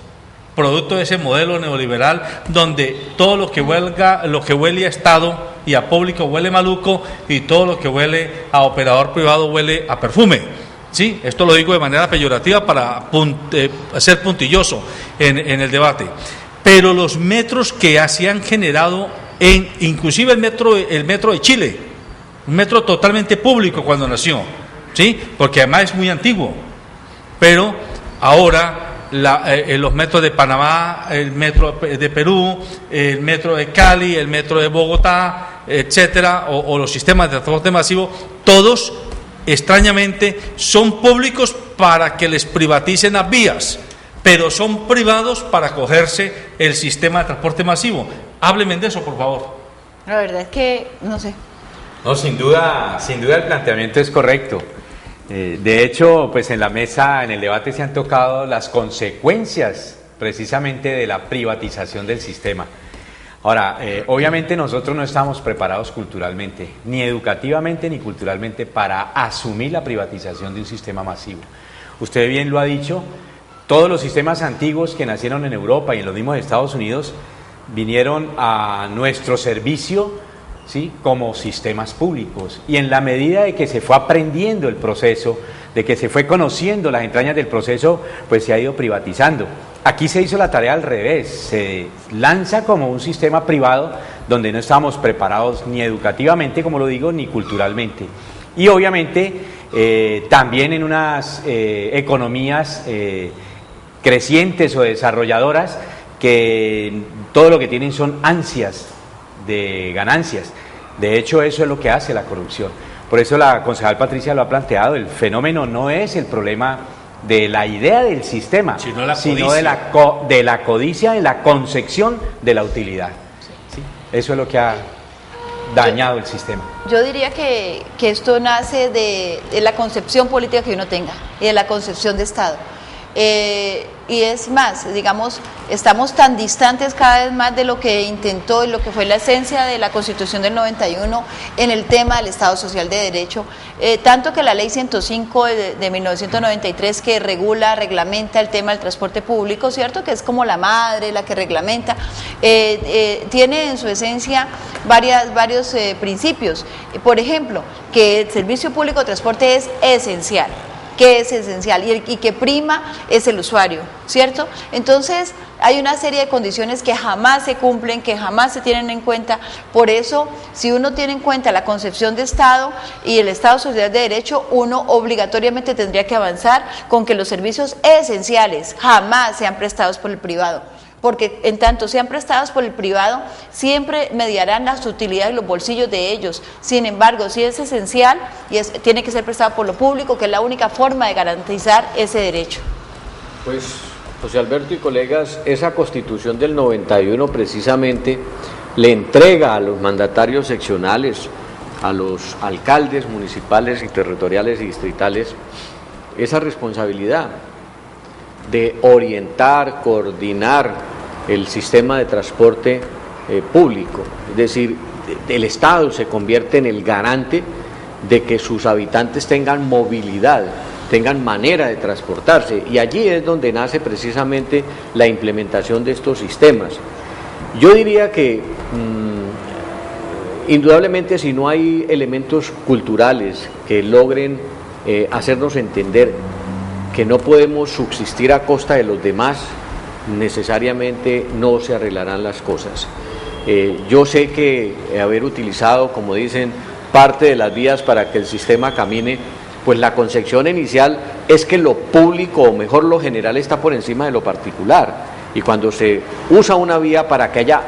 producto de ese modelo neoliberal donde todo lo que huele a Estado y a público huele maluco, y todo lo que huele a operador privado huele a perfume. ¿Sí? Esto lo digo de manera peyorativa para ser puntilloso en el debate. Pero los metros que se han generado, inclusive el metro de Chile, un metro totalmente público cuando nació, ¿sí? Porque además es muy antiguo, pero ahora los metros de Panamá, el metro de Perú, el metro de Cali, el metro de Bogotá, etcétera, o los sistemas de transporte masivo, todos extrañamente son públicos para que les privaticen las vías, pero son privados para cogerse el sistema de transporte masivo. Hábleme de eso, por favor. La verdad es que no sé. No, sin duda el planteamiento es correcto. De hecho, pues en la mesa, en el debate se han tocado las consecuencias precisamente de la privatización del sistema. Ahora, obviamente nosotros no estamos preparados culturalmente, ni educativamente ni culturalmente, para asumir la privatización de un sistema masivo. Usted bien lo ha dicho, todos los sistemas antiguos que nacieron en Europa y en los mismos Estados Unidos vinieron a nuestro servicio, ¿sí?, como sistemas públicos, y en la medida de que se fue aprendiendo el proceso, de que se fue conociendo las entrañas del proceso, pues se ha ido privatizando. Aquí se hizo la tarea al revés, se lanza como un sistema privado donde no estábamos preparados ni educativamente, como lo digo, ni culturalmente. Y obviamente también en unas economías crecientes o desarrolladoras que todo lo que tienen son ansias de ganancias. De hecho, eso es lo que hace la corrupción. Por eso la concejal Patricia lo ha planteado, el fenómeno no es el problema de la idea del sistema, sino de la codicia, de la concepción de la utilidad. ¿Sí? Eso es lo que ha dañado el sistema. Yo diría que esto nace de la concepción política que uno tenga y de la concepción de Estado. y es más, digamos, estamos tan distantes cada vez más de lo que intentó y lo que fue la esencia de la Constitución del 91 en el tema del Estado Social de Derecho, tanto que la Ley 105 de 1993 que reglamenta el tema del transporte público, ¿cierto? Que es como la madre, la que reglamenta, tiene en su esencia varios principios. Por ejemplo, que el servicio público de transporte es esencial. Que es esencial y que prima es el usuario, ¿cierto? Entonces hay una serie de condiciones que jamás se cumplen, que jamás se tienen en cuenta. Por eso, si uno tiene en cuenta la concepción de Estado y el Estado Social de Derecho, uno obligatoriamente tendría que avanzar con que los servicios esenciales jamás sean prestados por el privado, porque en tanto sean prestados por el privado, siempre mediarán las utilidades y los bolsillos de ellos. Sin embargo, si es esencial, tiene que ser prestado por lo público, que es la única forma de garantizar ese derecho. Pues, José Alberto y colegas, esa Constitución del 91 precisamente le entrega a los mandatarios seccionales, a los alcaldes municipales y territoriales y distritales, esa responsabilidad de orientar, coordinar el sistema de transporte público. Es decir, el Estado se convierte en el garante de que sus habitantes tengan movilidad, tengan manera de transportarse, y allí es donde nace precisamente la implementación de estos sistemas. Yo diría que indudablemente, si no hay elementos culturales que logren hacernos entender que no podemos subsistir a costa de los demás, necesariamente no se arreglarán las cosas. Yo sé que haber utilizado, como dicen, parte de las vías para que el sistema camine, pues la concepción inicial es que lo público, o mejor lo general, está por encima de lo particular, y cuando se usa una vía para que haya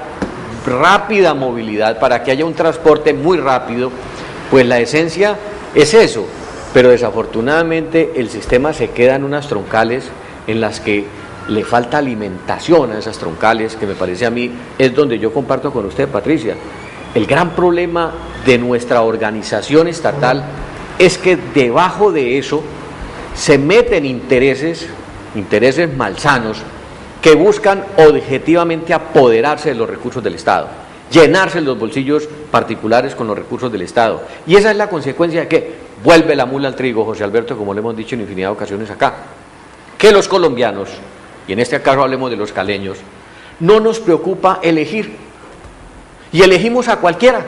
rápida movilidad, para que haya un transporte muy rápido, pues la esencia es eso, pero desafortunadamente el sistema se queda en unas troncales en las que le falta alimentación a esas troncales, que me parece a mí es donde yo comparto con usted, Patricia. El gran problema de nuestra organización estatal es que debajo de eso se meten intereses malsanos que buscan objetivamente apoderarse de los recursos del Estado, llenarse los bolsillos particulares con los recursos del Estado. Y esa es la consecuencia de que vuelve la mula al trigo, José Alberto, como le hemos dicho en infinidad de ocasiones acá, que los colombianos, y en este caso hablemos de los caleños, no nos preocupa elegir, y elegimos a cualquiera,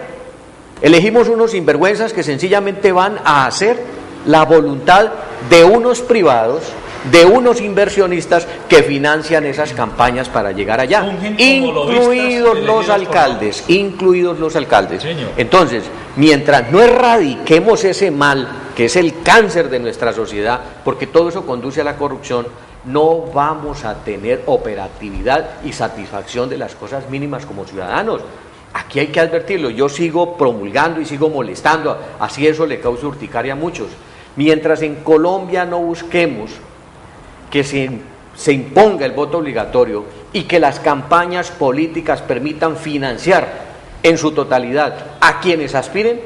elegimos unos sinvergüenzas que sencillamente van a hacer la voluntad de unos privados, de unos inversionistas que financian esas campañas para llegar allá, incluidos los alcaldes. Señor. Entonces, mientras no erradiquemos ese mal, que es el cáncer de nuestra sociedad, porque todo eso conduce a la corrupción, no vamos a tener operatividad y satisfacción de las cosas mínimas como ciudadanos. Aquí hay que advertirlo. Yo sigo promulgando y sigo molestando, así eso le causa urticaria a muchos. Mientras en Colombia no busquemos que se imponga el voto obligatorio y que las campañas políticas permitan financiar en su totalidad a quienes aspiren,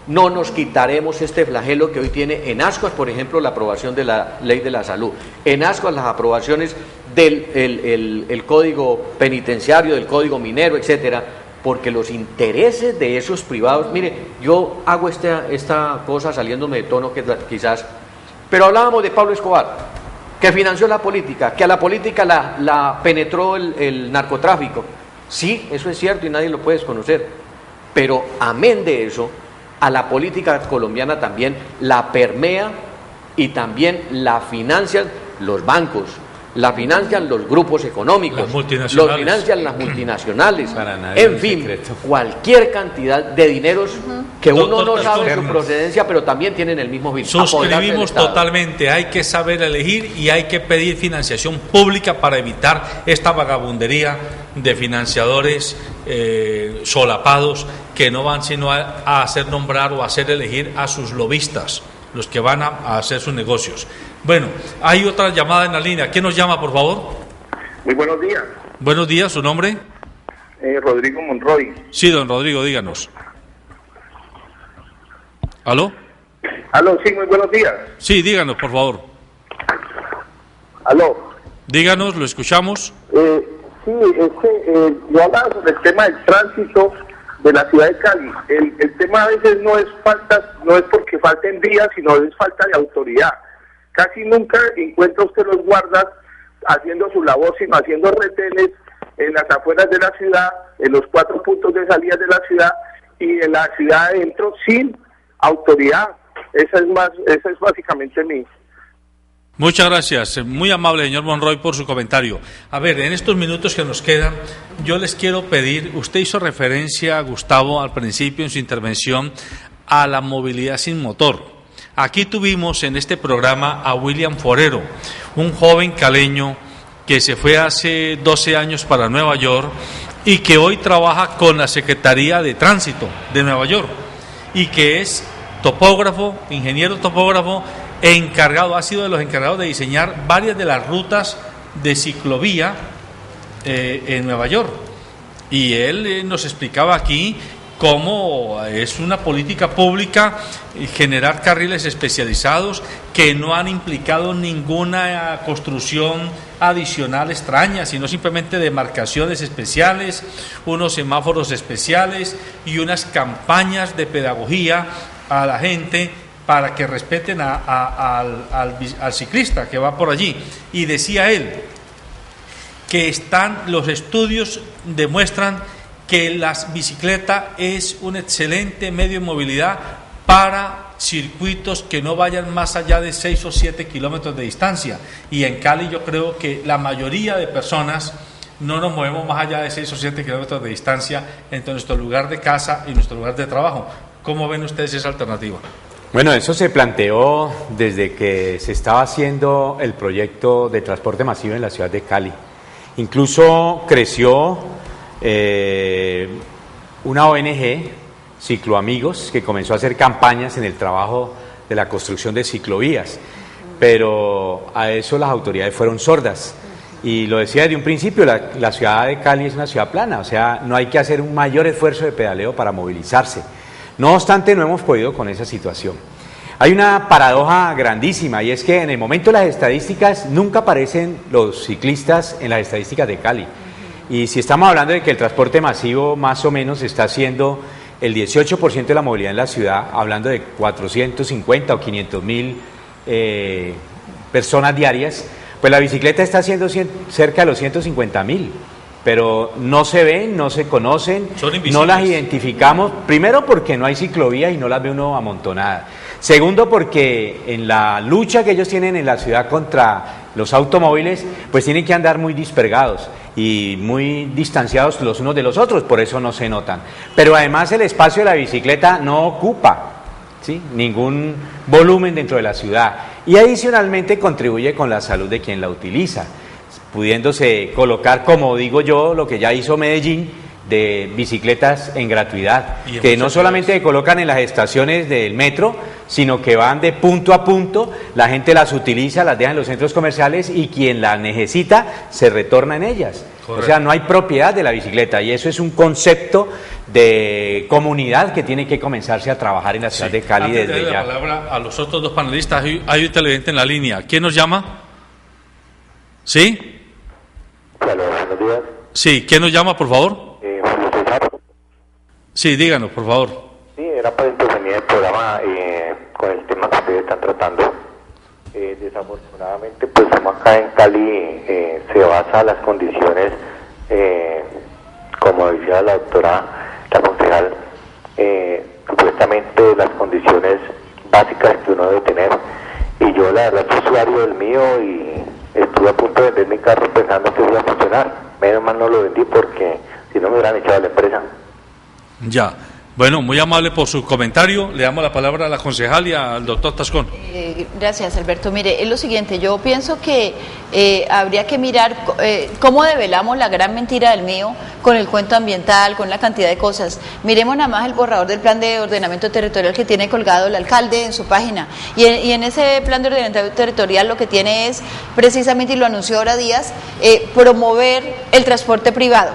no nos quitaremos este flagelo que hoy tiene en Ascuas, por ejemplo, la aprobación de la Ley de la Salud, en Ascuas las aprobaciones del el Código Penitenciario, del Código Minero, etcétera, porque los intereses de esos privados, mire, yo hago esta cosa saliéndome de tono quizás, pero hablábamos de Pablo Escobar, que financió la política, que a la política la penetró el narcotráfico. Sí, eso es cierto y nadie lo puede desconocer, pero amén de eso, a la política colombiana también la permea y también la financian los bancos, la financian los grupos económicos, los financian las multinacionales, en fin, cualquier cantidad de dineros que uno no sabe su procedencia, pero también tienen el mismo fin. Suscribimos totalmente, hay que saber elegir y hay que pedir financiación pública para evitar esta vagabundería de financiadores solapados que no van sino a hacer nombrar o a hacer elegir a sus lobistas, los que van a hacer sus negocios. Bueno, hay otra llamada en la línea. ¿Quién nos llama, por favor? Muy buenos días. Buenos días, ¿su nombre? Rodrigo Monroy. Sí, don Rodrigo, díganos. ¿Aló? Aló, sí, muy buenos días. Sí, díganos, por favor. Aló. Díganos, lo escuchamos. Sí, yo hablaba sobre el tema del tránsito de la ciudad de Cali. El tema a veces no es porque falten vías, sino es falta de autoridad. Casi nunca encuentra usted los guardas haciendo su labor, sino haciendo retenes en las afueras de la ciudad, en los 4 puntos de salida de la ciudad y en la ciudad adentro sin autoridad. Esa es básicamente mi... Muchas gracias, muy amable señor Monroy por su comentario. A ver, en estos minutos que nos quedan, yo les quiero pedir, usted hizo referencia, Gustavo, al principio en su intervención, a la movilidad sin motor. Aquí tuvimos en este programa a William Forero, un joven caleño que se fue hace 12 años para Nueva York y que hoy trabaja con la Secretaría de Tránsito de Nueva York y que es topógrafo, ingeniero topógrafo, ha sido de los encargados de diseñar varias de las rutas de ciclovía en Nueva York. Y él nos explicaba aquí cómo es una política pública generar carriles especializados que no han implicado ninguna construcción adicional extraña, sino simplemente demarcaciones especiales, unos semáforos especiales y unas campañas de pedagogía a la gente para que respeten al ciclista que va por allí. Y decía él que los estudios demuestran que la bicicleta es un excelente medio de movilidad para circuitos que no vayan más allá de 6 o 7 kilómetros de distancia. Y en Cali yo creo que la mayoría de personas no nos movemos más allá de 6 o 7 kilómetros de distancia entre nuestro lugar de casa y nuestro lugar de trabajo. ¿Cómo ven ustedes esa alternativa? Bueno, eso se planteó desde que se estaba haciendo el proyecto de transporte masivo en la ciudad de Cali. Incluso creció una ONG, Cicloamigos, que comenzó a hacer campañas en el trabajo de la construcción de ciclovías, pero a eso las autoridades fueron sordas. Y lo decía desde un principio, la ciudad de Cali es una ciudad plana, o sea, no hay que hacer un mayor esfuerzo de pedaleo para movilizarse. No obstante, no hemos podido con esa situación. Hay una paradoja grandísima y es que en el momento de las estadísticas nunca aparecen los ciclistas en las estadísticas de Cali. Y si estamos hablando de que el transporte masivo más o menos está haciendo el 18% de la movilidad en la ciudad, hablando de 450 o 500 mil personas diarias, pues la bicicleta está haciendo cerca de los 150.000. Pero no se ven, no se conocen, no las identificamos, primero porque no hay ciclovía y no las ve uno amontonadas, segundo porque en la lucha que ellos tienen en la ciudad contra los automóviles, pues tienen que andar muy dispergados y muy distanciados los unos de los otros, por eso no se notan. Pero además el espacio de la bicicleta no ocupa, ¿sí?, ningún volumen dentro de la ciudad y adicionalmente contribuye con la salud de quien la utiliza, pudiéndose colocar, como digo yo, lo que ya hizo Medellín, de bicicletas en gratuidad, que no solamente se colocan en las estaciones del metro, sino que van de punto a punto, la gente las utiliza, las deja en los centros comerciales y quien las necesita se retorna en ellas. Correcto. O sea, no hay propiedad de la bicicleta y eso es un concepto de comunidad que tiene que comenzarse a trabajar en la ciudad de Cali. Antes desde de ya. La palabra a los otros dos panelistas, hay un televidente en la línea. ¿Quién nos llama? ¿Sí? Hola, buenos días. Sí, ¿quién nos llama, por favor? Julio César. Sí, díganos, por favor. Sí, era para intervenir el programa con el tema que ustedes están tratando. Desafortunadamente, pues como acá en Cali se basa las condiciones, como decía la doctora, la concejal, supuestamente las condiciones básicas que uno debe tener. Y yo la verdad soy usuario del mío y estuve a punto de vender mi carro pensando que iba a funcionar. Menos mal no lo vendí porque si no me hubieran echado de la empresa. Ya. Bueno, muy amable por su comentario. Le damos la palabra a la concejal y al doctor Tascón. Gracias, Alberto. Mire, es lo siguiente, yo pienso que habría que mirar cómo develamos la gran mentira del mío con el cuento ambiental, con la cantidad de cosas. Miremos nada más el borrador del plan de ordenamiento territorial que tiene colgado el alcalde en su página. Y en ese plan de ordenamiento territorial lo que tiene es, precisamente, y lo anunció ahora Díaz, promover el transporte privado.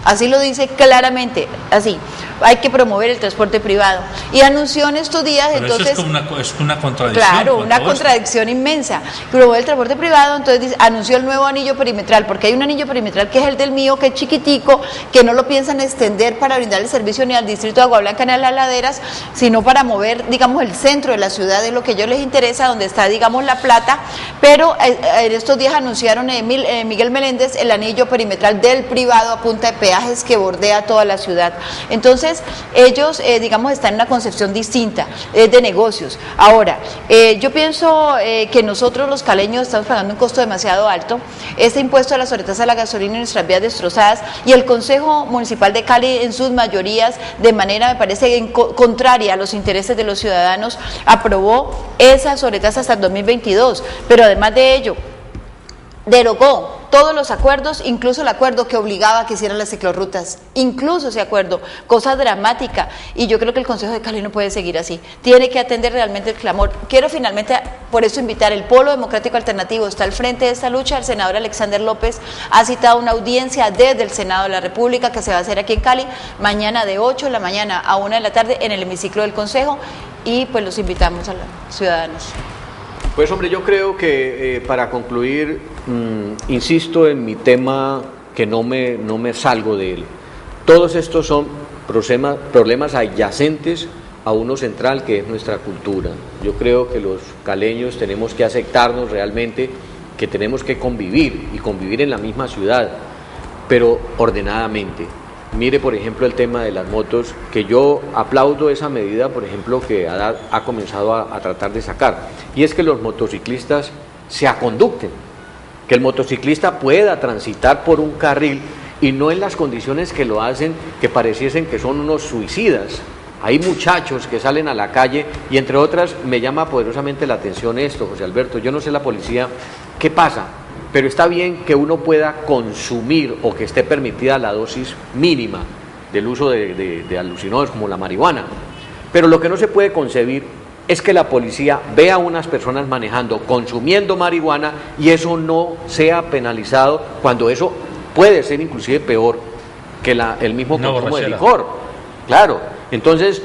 Así lo dice claramente, así. hay que promover el transporte privado. Y anunció en estos días, pero entonces... Eso es una contradicción. Claro, una contradicción inmensa. Promover el transporte privado, entonces anunció el nuevo anillo perimetral, porque hay un anillo perimetral que es el del mío, que es chiquitico, que no lo piensan extender para brindar el servicio ni al distrito de Agua Blanca ni a las laderas, sino para mover, digamos, el centro de la ciudad, es lo que a ellos les interesa, donde está, digamos, La Plata, pero en estos días anunciaron Miguel Meléndez el anillo perimetral del privado a punta de peajes que bordea toda la ciudad. Entonces, ellos, digamos, están en una concepción distinta de negocios. Ahora, yo pienso que nosotros los caleños estamos pagando un costo demasiado alto, este impuesto a la sobretasa de la gasolina en nuestras vías destrozadas, y el Consejo Municipal de Cali en sus mayorías, de manera, me parece, contraria a los intereses de los ciudadanos, aprobó esa sobretasa hasta el 2022, pero además de ello, derogó todos los acuerdos, incluso el acuerdo que obligaba a que hicieran las ciclorrutas, incluso ese acuerdo, cosa dramática, y yo creo que el Consejo de Cali no puede seguir así, tiene que atender realmente el clamor. Quiero finalmente, por eso, invitar el Polo Democrático Alternativo, está al frente de esta lucha, el senador Alexander López ha citado una audiencia desde el Senado de la República que se va a hacer aquí en Cali, mañana de 8 de la mañana a 1 de la tarde en el hemiciclo del Consejo, y pues los invitamos a los ciudadanos. Pues hombre, yo creo que para concluir, insisto en mi tema, que no me salgo de él. Todos estos son problemas adyacentes a uno central, que es nuestra cultura. Yo creo que los caleños tenemos que aceptarnos realmente, que tenemos que convivir, y convivir en la misma ciudad, pero ordenadamente. Mire, por ejemplo, el tema de las motos, que yo aplaudo esa medida, por ejemplo, que ha comenzado a tratar de sacar, y es que los motociclistas se aconducten, que el motociclista pueda transitar por un carril y no en las condiciones que lo hacen, que pareciesen que son unos suicidas. Hay muchachos que salen a la calle y, entre otras, me llama poderosamente la atención esto, José Alberto, yo no sé la policía qué pasa, pero está bien que uno pueda consumir o que esté permitida la dosis mínima del uso de alucinógenos como la marihuana, pero lo que no se puede concebir es que la policía vea a unas personas manejando, consumiendo marihuana, y eso no sea penalizado, cuando eso puede ser inclusive peor que el mismo consumo de licor. Claro, entonces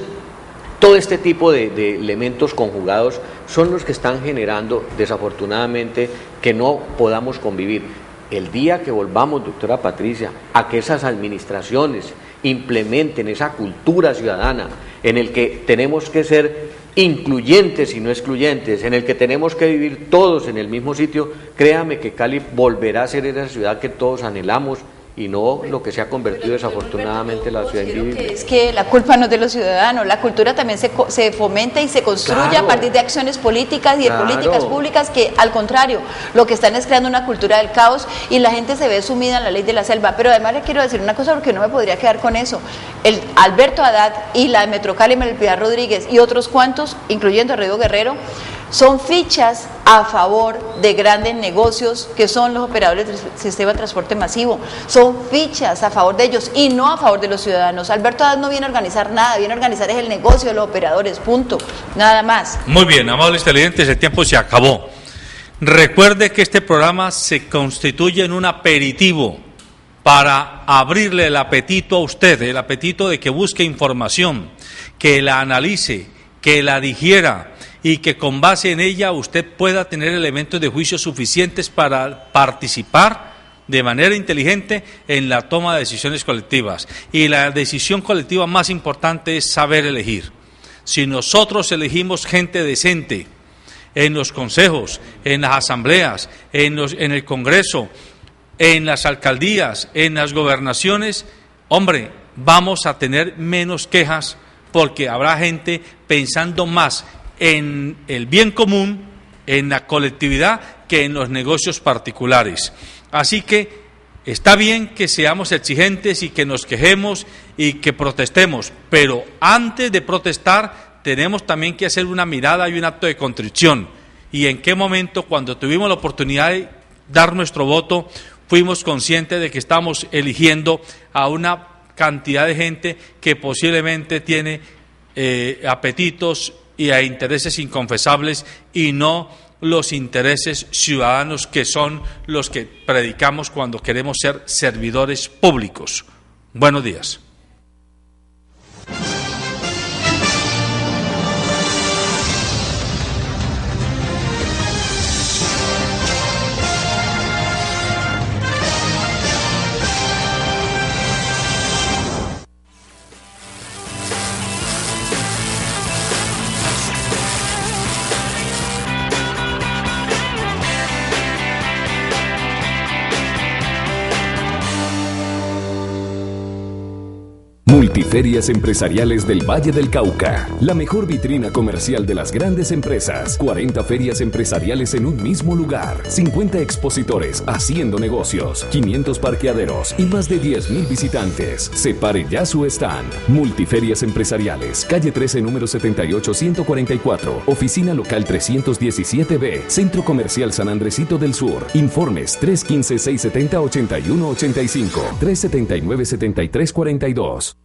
todo este tipo de elementos conjugados son los que están generando, desafortunadamente, que no podamos convivir. El día que volvamos, doctora Patricia, a que esas administraciones implementen esa cultura ciudadana en el que tenemos que ser incluyentes y no excluyentes, en el que tenemos que vivir todos en el mismo sitio, créame que Cali volverá a ser esa ciudad que todos anhelamos, y no lo que se ha convertido desafortunadamente en la ciudad invivible. Es que la culpa no es de los ciudadanos, la cultura también se fomenta y se construye a partir de acciones políticas y de políticas públicas que, al contrario, lo que están es creando una cultura del caos, y la gente se ve sumida en la ley de la selva. Pero además le quiero decir una cosa, porque no me podría quedar con eso. El Alberto Haddad y la de Metrocali, Melpiar Rodríguez y otros cuantos, incluyendo a Rodrigo Guerrero, son fichas a favor de grandes negocios que son los operadores del sistema de transporte masivo, son fichas a favor de ellos y no a favor de los ciudadanos. Alberto Haddad no viene a organizar nada, viene a organizar es el negocio de los operadores, punto, nada más. Muy bien, amables televidentes, el tiempo se acabó. Recuerde que este programa se constituye en un aperitivo para abrirle el apetito a usted, el apetito de que busque información, que la analice, que la digiera, y que con base en ella usted pueda tener elementos de juicio suficientes para participar de manera inteligente en la toma de decisiones colectivas. Y la decisión colectiva más importante es saber elegir. Si nosotros elegimos gente decente en los consejos, en las asambleas, en el Congreso, en las alcaldías, en las gobernaciones, hombre, vamos a tener menos quejas, porque habrá gente pensando más en el bien común, en la colectividad, que en los negocios particulares. Así que está bien que seamos exigentes y que nos quejemos y que protestemos, pero antes de protestar tenemos también que hacer una mirada y un acto de contrición. ¿Y en qué momento, cuando tuvimos la oportunidad de dar nuestro voto, fuimos conscientes de que estamos eligiendo a una cantidad de gente que posiblemente tiene apetitos y a intereses inconfesables, y no los intereses ciudadanos, que son los que predicamos cuando queremos ser servidores públicos? Buenos días. Multiferias Empresariales del Valle del Cauca. La mejor vitrina comercial de las grandes empresas. 40 ferias empresariales en un mismo lugar. 50 expositores haciendo negocios. 500 parqueaderos y más de 10.000 visitantes. Separe ya su stand. Multiferias Empresariales. Calle 13, número 78-144. Oficina local 317B. Centro Comercial San Andresito del Sur. Informes 315-670-8185. 379-7342.